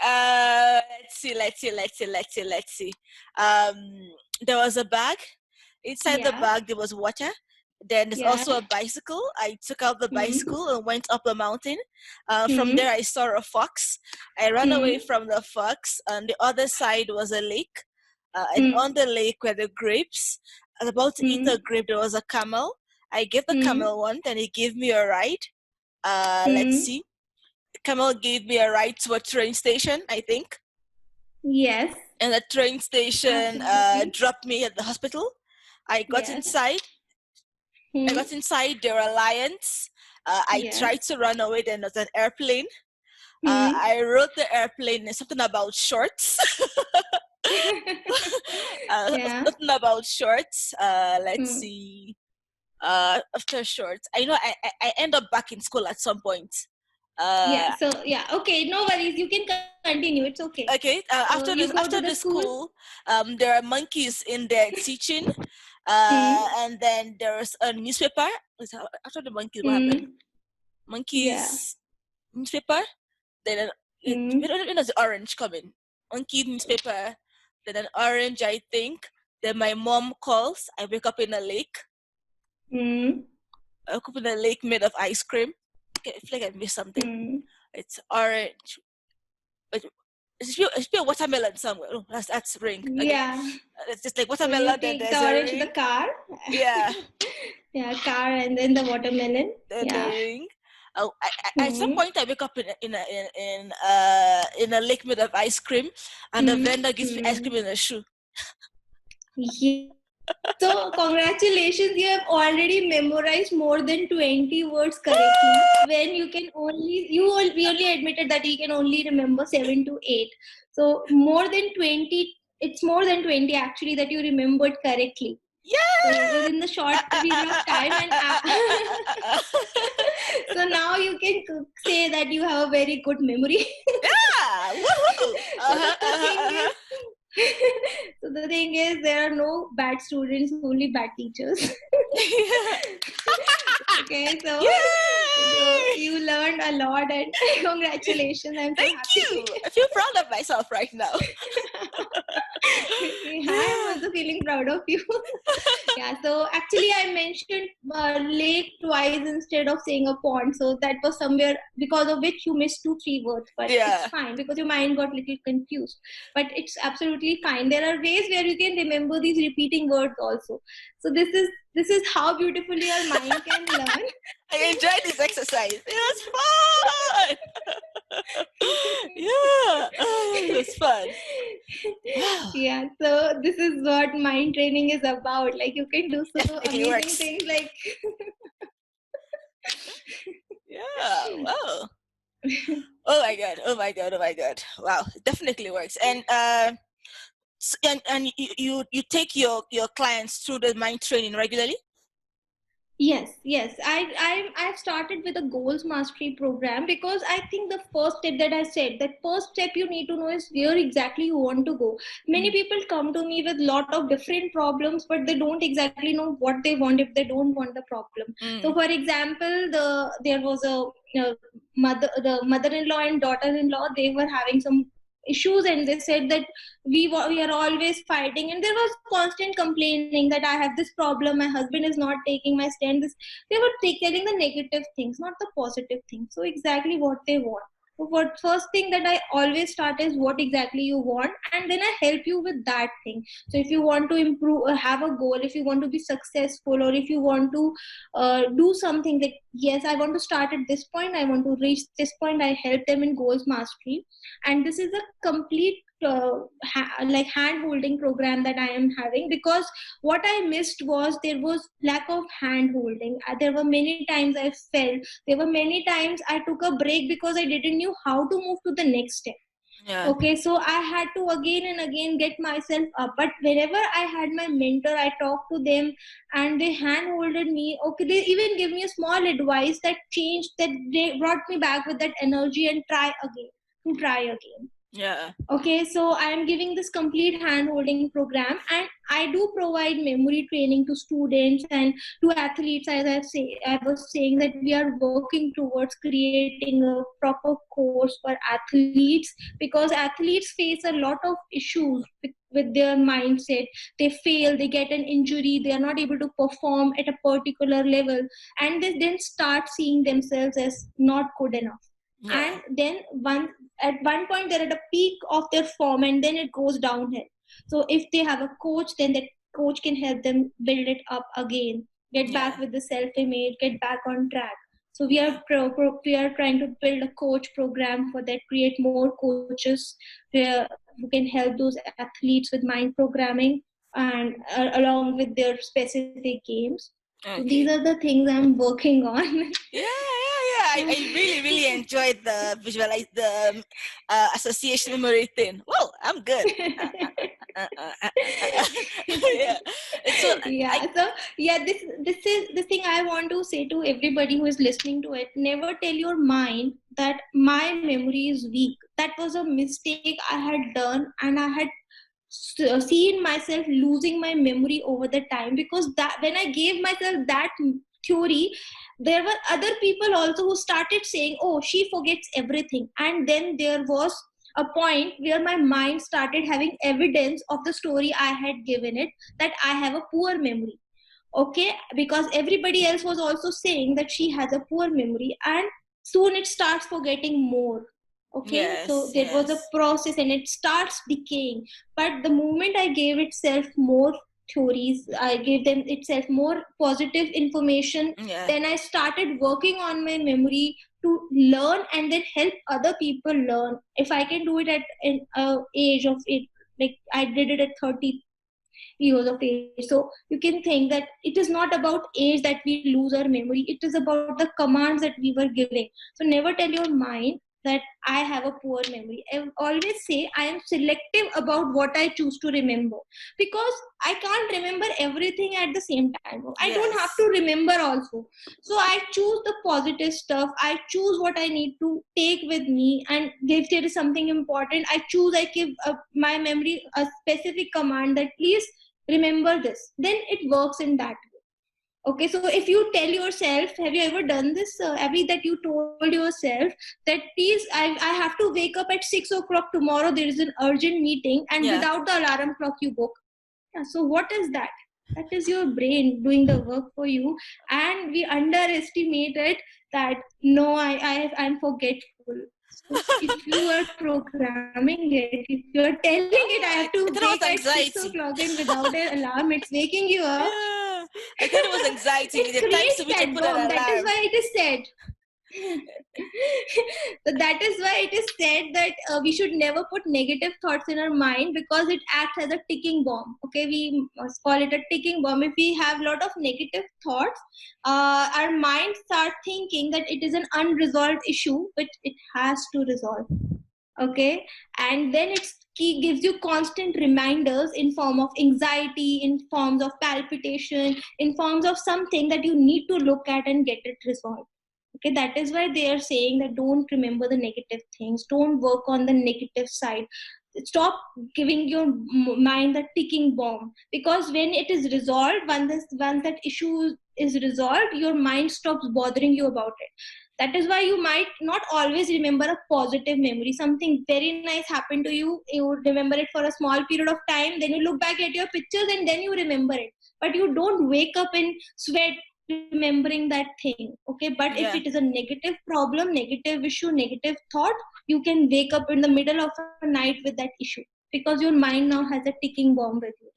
let's see. There was a bag. Inside the bag, there was water. Then there's Yeah. also a bicycle. I took out the bicycle and went up the mountain. From Hmm. there, I saw a fox. I ran away Hmm. from the fox. On the other side was a lake. And Hmm. on the lake were the grapes. I was about to eat Hmm. a grape. There was a camel. I gave the Hmm. camel one. Then he gave me a ride. Let's Hmm. see. The camel gave me a ride to a train station, I think. Yes. And the train station Absolutely. dropped me at the hospital. I got Yes. inside. I Hmm. got inside. There were lions. I Yes. tried to run away. Then there's an airplane. Hmm. I wrote the airplane and something about shorts. Yeah. Something about shorts. Let's Hmm. see. After shorts, I know I end up back in school at some point. Yeah. Uh, So yeah. Okay. No worries. You can continue. It's okay. okay. So you go to After the the school. school, there are monkeys in there teaching. Hmm. And then there's a newspaper. After the monkeys, what happened? Hmm. Yeah. Monkeys newspaper. Then Hmm. when does the orange come in? Monkey newspaper. Then an orange, I think. Then my mom calls. I wake up in a lake. Hmm. I wake up in a lake made of ice cream. Okay, I feel like I missed something. Hmm. It's orange. But it's still watermelon somewhere. Oh, that's ring. Okay, Yeah. it's just like So you watermelon. Then take the there's a orange to the ring. car. Yeah, Yeah, car and then the watermelon. then the Yeah. ring. Oh, at some Hmm. point I wake up in a lake made of ice cream, and the Hmm. vendor gives me ice Hmm. cream in a shoe. Yeah. So congratulations, you have already memorized more than 20 words correctly. When you can only we only admitted that you can only remember 7 to 8. So more than 20, it's more than 20 actually that you remembered correctly. So Yeah. within the short period of time and so now you can say that you have a very good memory. Yeah. Woohoo. So the thing is so the thing is there are no bad students, only bad teachers. Okay, so, so Yay! you learned a lot and congratulations. I'm so Thank happy. you. I feel proud of myself right now. I am also feeling proud of you. Yeah, so actually I mentioned lake twice instead of saying a pond. So that was somewhere because of which you missed 2 3 words, but it's Yeah. fine because your mind got a little confused. But it's absolutely fine. There are ways where you can remember these repeating words also. So this is how beautifully your mind can learn. I enjoyed this exercise. It was fun. Yeah. It was fun. Wow. Yeah, so this is what mind training is about. Like you can do so Definitely amazing works. things like Yeah. Wow. Oh my god. Oh my god. Oh my god. Wow. It definitely works. And you take your clients through the mind training regularly. yes. I've started with a goals mastery program because I think the first step that I said, that first step you need to know is where exactly you want to go. Many people come to me with lot of different problems, but they don't exactly know what they want if they don't want the problem. So, Mm. for example, there was the mother-in-law and daughter-in-law, they were having some issues and they said that we are always fighting and there was constant complaining that I have this problem, my husband is not taking my stand. They were telling the negative things, not the positive things. So exactly what they want. So what first thing that I always start is what exactly you want, and then I help you with that thing. So if you want to improve or have a goal, if you want to be successful, or if you want to do something like, yes, I want to start at this point, I want to reach this point, I help them in goals mastery. And this is a complete like hand holding program that I am having, because what I missed was there was lack of hand holding. There were many times I felt, there were many times I took a break because I didn't know how to move to the next step. Yeah. Okay, so I had to again and again get myself up. But whenever I had my mentor, I talked to them and they hand holded me. Okay, they even give me a small advice that changed, that they brought me back with that energy and try again. Yeah. Okay, so I am giving this complete hand holding program, and I do provide memory training to students and to athletes. As I was saying that we are working towards creating a proper course for athletes, because athletes face a lot of issues with their mindset. They fail, they get an injury, they are not able to perform at a particular level, and they then start seeing themselves as not good enough. Yeah. And then at one point they're at a peak of their form, and then it goes downhill. So if they have a coach, then that coach can help them build it up again, get back with the self image, get back on track. So we are we are trying to build a coach program for that, create more coaches who can help those athletes with mind programming and along with their specific games. Okay. So these are the things I'm working on. I really enjoyed the association memory thing. Well, I'm good. Yeah. So This is the thing I want to say to everybody who is listening to it. Never tell your mind that my memory is weak. That was a mistake I had done, and I had seen myself losing my memory over the time, because that when I gave myself that theory, there were other people also who started saying, oh, she forgets everything. And then there was a point where my mind started having evidence of the story I had given it, that I have a poor memory. Okay, because everybody else was also saying that she has a poor memory, and soon it starts forgetting more. Okay, so there was a process and it starts decaying. But the moment I gave itself more theories, I gave them itself more positive information, then I started working on my memory to learn and then help other people learn. If I can do it at an age of it, like I did it at 30 years of age. So you can think that it is not about age that we lose our memory, it is about the commands that we were giving. So never tell your mind that I have a poor memory. I always say I am selective about what I choose to remember, because I can't remember everything at the same time. I don't have to remember also. So I choose the positive stuff. I choose what I need to take with me, and if there is something important, I give my memory a specific command that please remember this. Then it works in that way. Okay, so if you tell yourself, have you ever done this, Abby, that you told yourself that please, I have to wake up at 6 o'clock tomorrow, there is an urgent meeting, and without the alarm clock you woke. So what is that? That is your brain doing the work for you, and we underestimated that. No, I'm forgetful. So if you are programming it, if you are telling it, I have to wake at 6 o'clock, and without an alarm, it's waking you up. Yeah. I thought it was anxiety. It creates that bomb. That is why it is said. So that is why it is said that we should never put negative thoughts in our mind, because it acts as a ticking bomb. Okay, we must call it a ticking bomb. If we have a lot of negative thoughts, our mind starts thinking that it is an unresolved issue which it has to resolve. Okay, and then it gives you constant reminders in form of anxiety, in forms of palpitation, in forms of something that you need to look at and get it resolved. Okay, that is why they are saying that don't remember the negative things, don't work on the negative side, stop giving your mind the ticking bomb, because when it is resolved, once that issue is resolved, your mind stops bothering you about it. That is why you might not always remember a positive memory. Something very nice happened to you, you remember it for a small period of time, then you look back at your pictures and then you remember it, but you don't wake up in sweat remembering that thing. Okay, but if it is a negative problem, negative issue, negative thought, you can wake up in the middle of a night with that issue, because your mind now has a ticking bomb with you.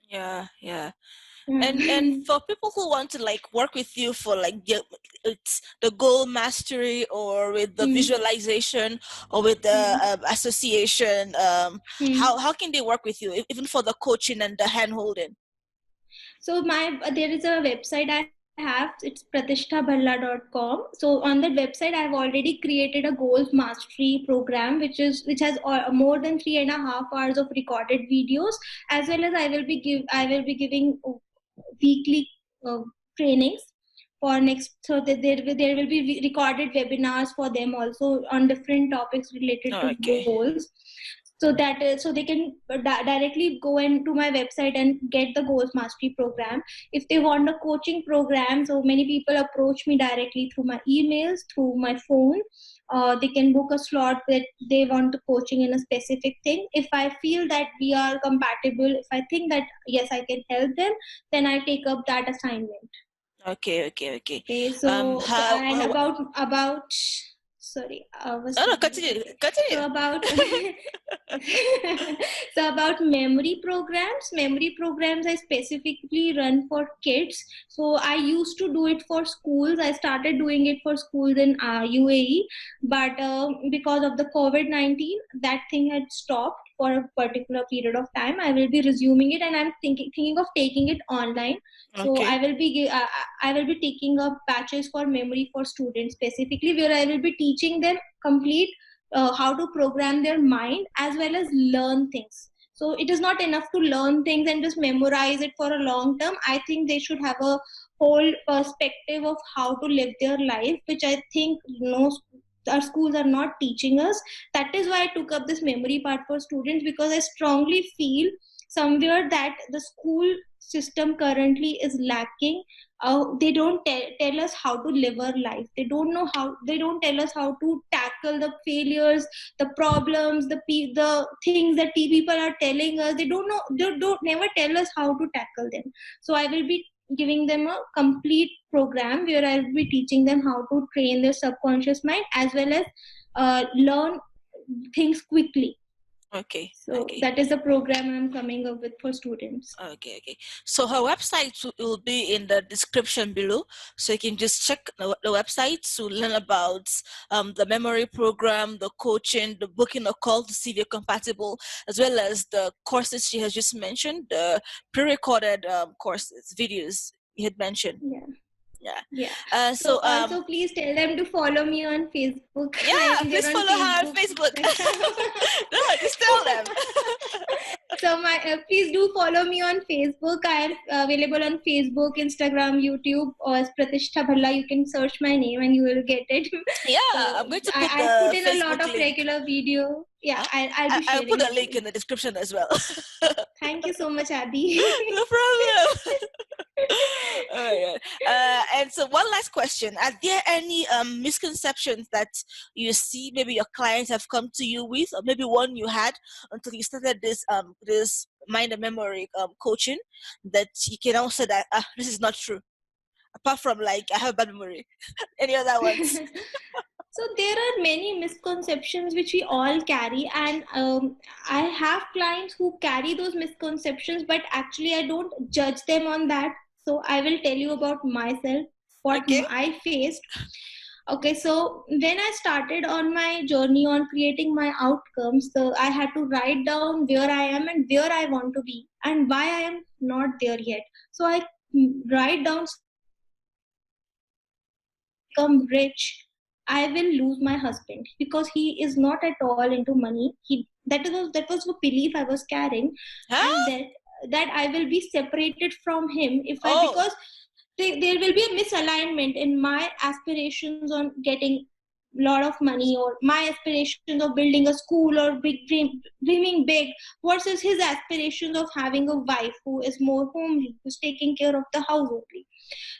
And for people who want to like work with you for like it's the goal mastery, or with the visualization, or with the association, how can they work with you, even for the coaching and the hand holding? So there is a website I have, it's pratishtabhalla.com. So on that website I have already created a goals mastery program, which has more than 3.5 hours of recorded videos, as well as I will be giving weekly trainings for next, so that there will be recorded webinars for them also on different topics related to goals. so that so they can directly go into my website and get the goals mastery program. If they want a coaching program, so many people approach me directly through my emails, through my phone. They can book a slot that they want the coaching in a specific thing. If I feel that we are compatible, if I think that yes, I can help them, then I take up that assignment. Okay. Okay, so and about sorry, I was no, continue. so about so about memory programs I specifically run for kids. So I used to do it for schools. I started doing it for schools in UAE, but because of the COVID-19, that thing had stopped for a particular period of time. I will be resuming it, and I'm thinking of taking it online. So Okay. I will be taking up batches for memory for students specifically, where I will be teaching them complete how to program their mind as well as learn things. So it is not enough to learn things and just memorize it for a long term. I think they should have a whole perspective of how to live their life, which I think our schools are not teaching us. That is why I took up this memory part for students, because I strongly feel somewhere that the school system currently is lacking. They don't tell us how to live our life. They don't tell us how to tackle the failures, the problems, the things that people are telling us. They don't never tell us how to tackle them. So I will be giving them a complete program where I will be teaching them how to train their subconscious mind as well as learn things quickly. Okay. So that is the program I'm coming up with for students. Okay. So her website will be in the description below, so you can just check the website to learn about the memory program, the coaching, the booking a call to see if you're compatible, as well as the courses she has just mentioned, the pre-recorded courses, videos you had mentioned. Yeah. So also please tell them to follow me on Facebook. Yeah, please follow her on Facebook. No, just tell them. So please do follow me on Facebook. I am available on Facebook, Instagram, YouTube, or as Pratishtha Bhalla. You can search my name and you will get it. Yeah, so I'm going to put I put in Facebook a lot of link. regular video. Yeah, I'll be sharing. I'll put a link in the description as well. Thank you so much, Adi. No problem. All right. And so one last question. Are there any misconceptions that you see maybe your clients have come to you with, or maybe one you had until you started this mind and memory coaching, that you can also say that this is not true? Apart from like I have bad memory. Any other ones? So there are many misconceptions which we all carry, and I have clients who carry those misconceptions, but actually I don't judge them on that. So I will tell you about myself, what I faced. Okay, so when I started on my journey on creating my outcomes, so I had to write down where I am and where I want to be and why I am not there yet. So I write down, become rich, I will lose my husband because he is not at all into money. That was a belief I was carrying, and that I will be separated from him because there will be a misalignment in my aspirations on getting a lot of money, or my aspirations of building a school or dreaming big, versus his aspirations of having a wife who is more homely, who's taking care of the house only.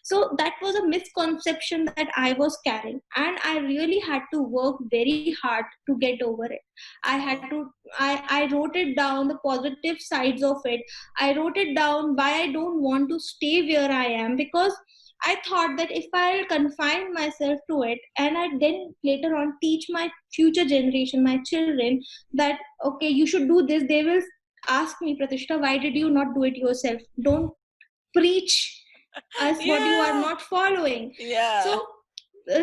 So that was a misconception that I was carrying, and I really had to work very hard to get over it. I wrote it down, the positive sides of it. I wrote it down why I don't want to stay where I am, because I thought that if I'll confine myself to it and I then later on teach my future generation, my children, that okay, you should do this, they will ask me, Pratishtha, why did you not do it yourself? Don't preach us what you are not following.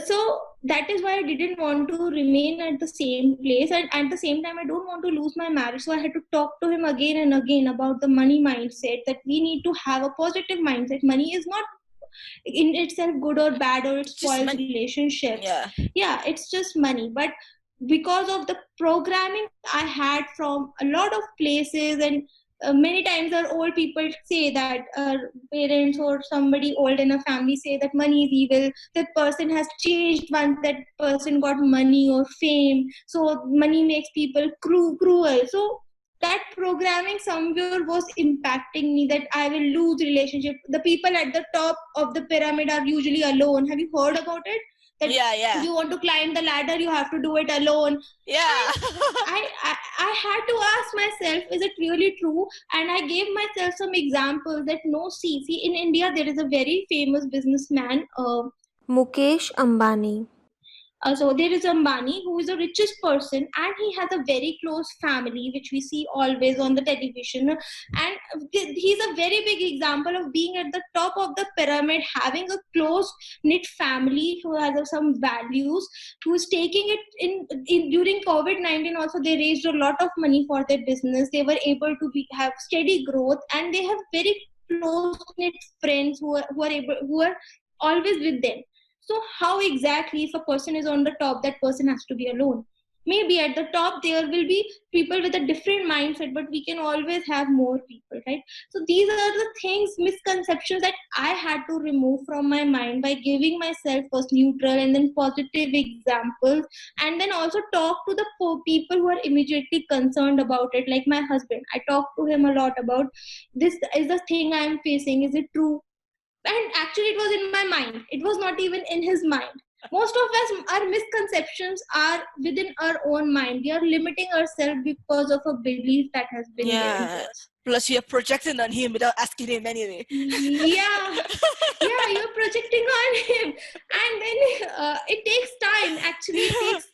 So that is why I didn't want to remain at the same place, and at the same time I don't want to lose my marriage. So I had to talk to him again and again about the money mindset, that we need to have a positive mindset. Money is not in itself good or bad, or it spoils relationships. Yeah, it's just money. But because of the programming I had from a lot of places and many times our old people say that parents or somebody old in a family say that money is evil. That person has changed once that person got money or fame. So money makes people cruel. So that programming somewhere was impacting me that I will lose relationship. The people at the top of the pyramid are usually alone. Have you heard about it? That if you want to climb the ladder, you have to do it alone. Yeah. I had to ask myself, is it really true? And I gave myself some examples that no, see, in India, there is a very famous businessman, Mukesh Ambani. So there is Ambani, who is the richest person, and he has a very close family, which we see always on the television. And he's a very big example of being at the top of the pyramid, having a close knit family who has some values, who is taking it in during COVID-19. Also, they raised a lot of money for their business. They were able to have steady growth, and they have very close knit friends who are always with them. So how exactly, if a person is on the top, that person has to be alone? Maybe at the top there will be people with a different mindset, but we can always have more people, right? So these are the things, misconceptions that I had to remove from my mind by giving myself first neutral and then positive examples, and then also talk to the people who are immediately concerned about it. Like my husband, I talk to him a lot about this. Is the thing I am facing, is it true? And actually it was in my mind, it was not even in his mind. Most of us, our misconceptions are within our own mind. We are limiting ourselves because of a belief that has been given to us. Plus you're projecting on him without asking him anyway. Yeah, you're projecting on him, and then it takes time. Actually, it takes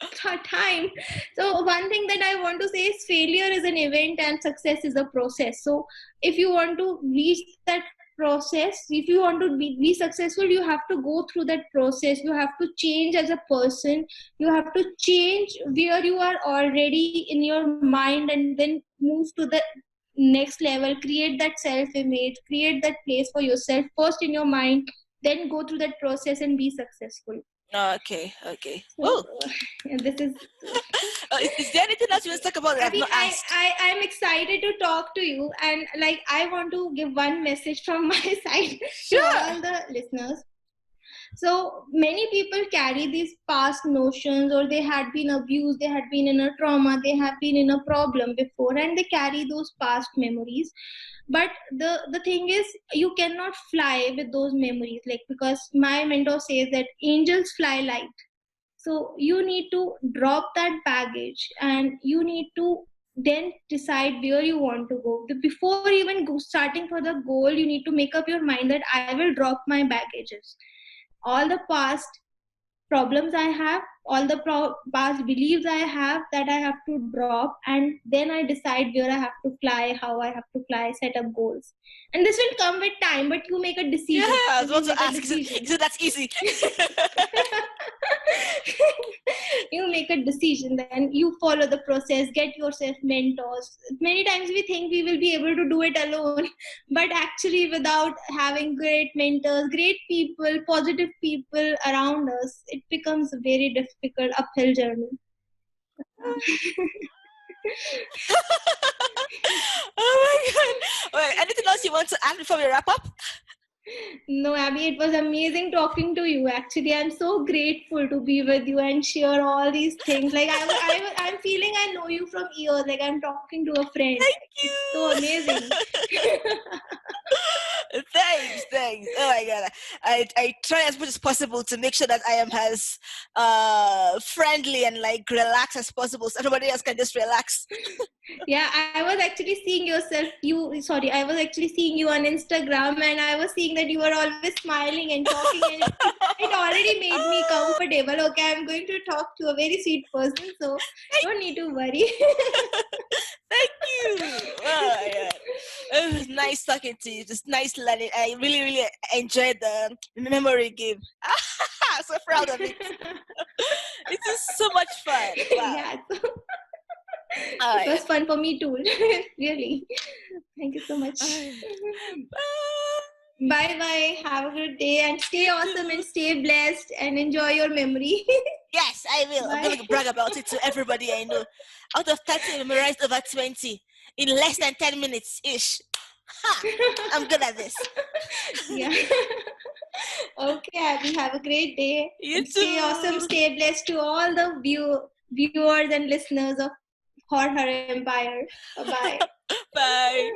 time. So one thing that I want to say is, failure is an event and success is a process. So if you want to reach that process, if you want to be successful, you have to go through that process. You have to change as a person. You have to change where you are already in your mind, and then move to the next level. Create that self image, create that place for yourself first in your mind, then go through that process and be successful. Okay. So, this is is there anything else you want to talk about that I've not asked? I'm excited to talk to you, and like I want to give one message from my side to all the listeners. So many people carry these past notions, or they had been abused, they had been in a trauma, they have been in a problem before, and they carry those past memories. But the thing is, you cannot fly with those memories, like, because my mentor says that angels fly light. So you need to drop that baggage, and you need to then decide where you want to go. Before even starting for the goal, you need to make up your mind that I will drop my baggages. All the past problems I have, all the past beliefs I have, that I have to drop, and then I decide where I have to fly, how I have to fly, set up goals. And this will come with time, but you make a decision. Yeah, I was about to ask, is it that's easy? You make a decision, then you follow the process, get yourself mentors. Many times we think we will be able to do it alone, but actually without having great mentors, great people, positive people around us, it becomes a very difficult uphill journey. Oh my god. Wait, anything else you want to add before we wrap up? No, Abby, it was amazing talking to you. Actually, I'm so grateful to be with you and share all these things. Like I'm feeling I know you from years. Like I'm talking to a friend. Thank you. It's so amazing. Thanks. Oh my god. I try as much as possible to make sure that I am as friendly and like relaxed as possible, so everybody else can just relax. Yeah, I was actually seeing I was actually seeing you on Instagram, and I was seeing that you were always smiling and talking, and it already made me comfortable. Okay, I'm going to talk to a very sweet person, so don't need to worry. Thank you. Oh my god. It was nice talking to you. Just nice learning. I really, really enjoyed the memory game. So proud of it. It was so much fun. Wow. Yeah. It was fun for me too. Really. Thank you so much. Bye. Have a good day, and stay awesome and stay blessed and enjoy your memory. Yes, I will. Bye. I'm going to brag about it to everybody I know. Out of 30, I memorized over 20. in less than 10 minutes ish. Ha! I'm good at this. Yeah. Okay, Abby, have a great day. You And stay awesome, too. stay blessed to all the viewers and listeners of Horror Empire. Bye-bye. Bye.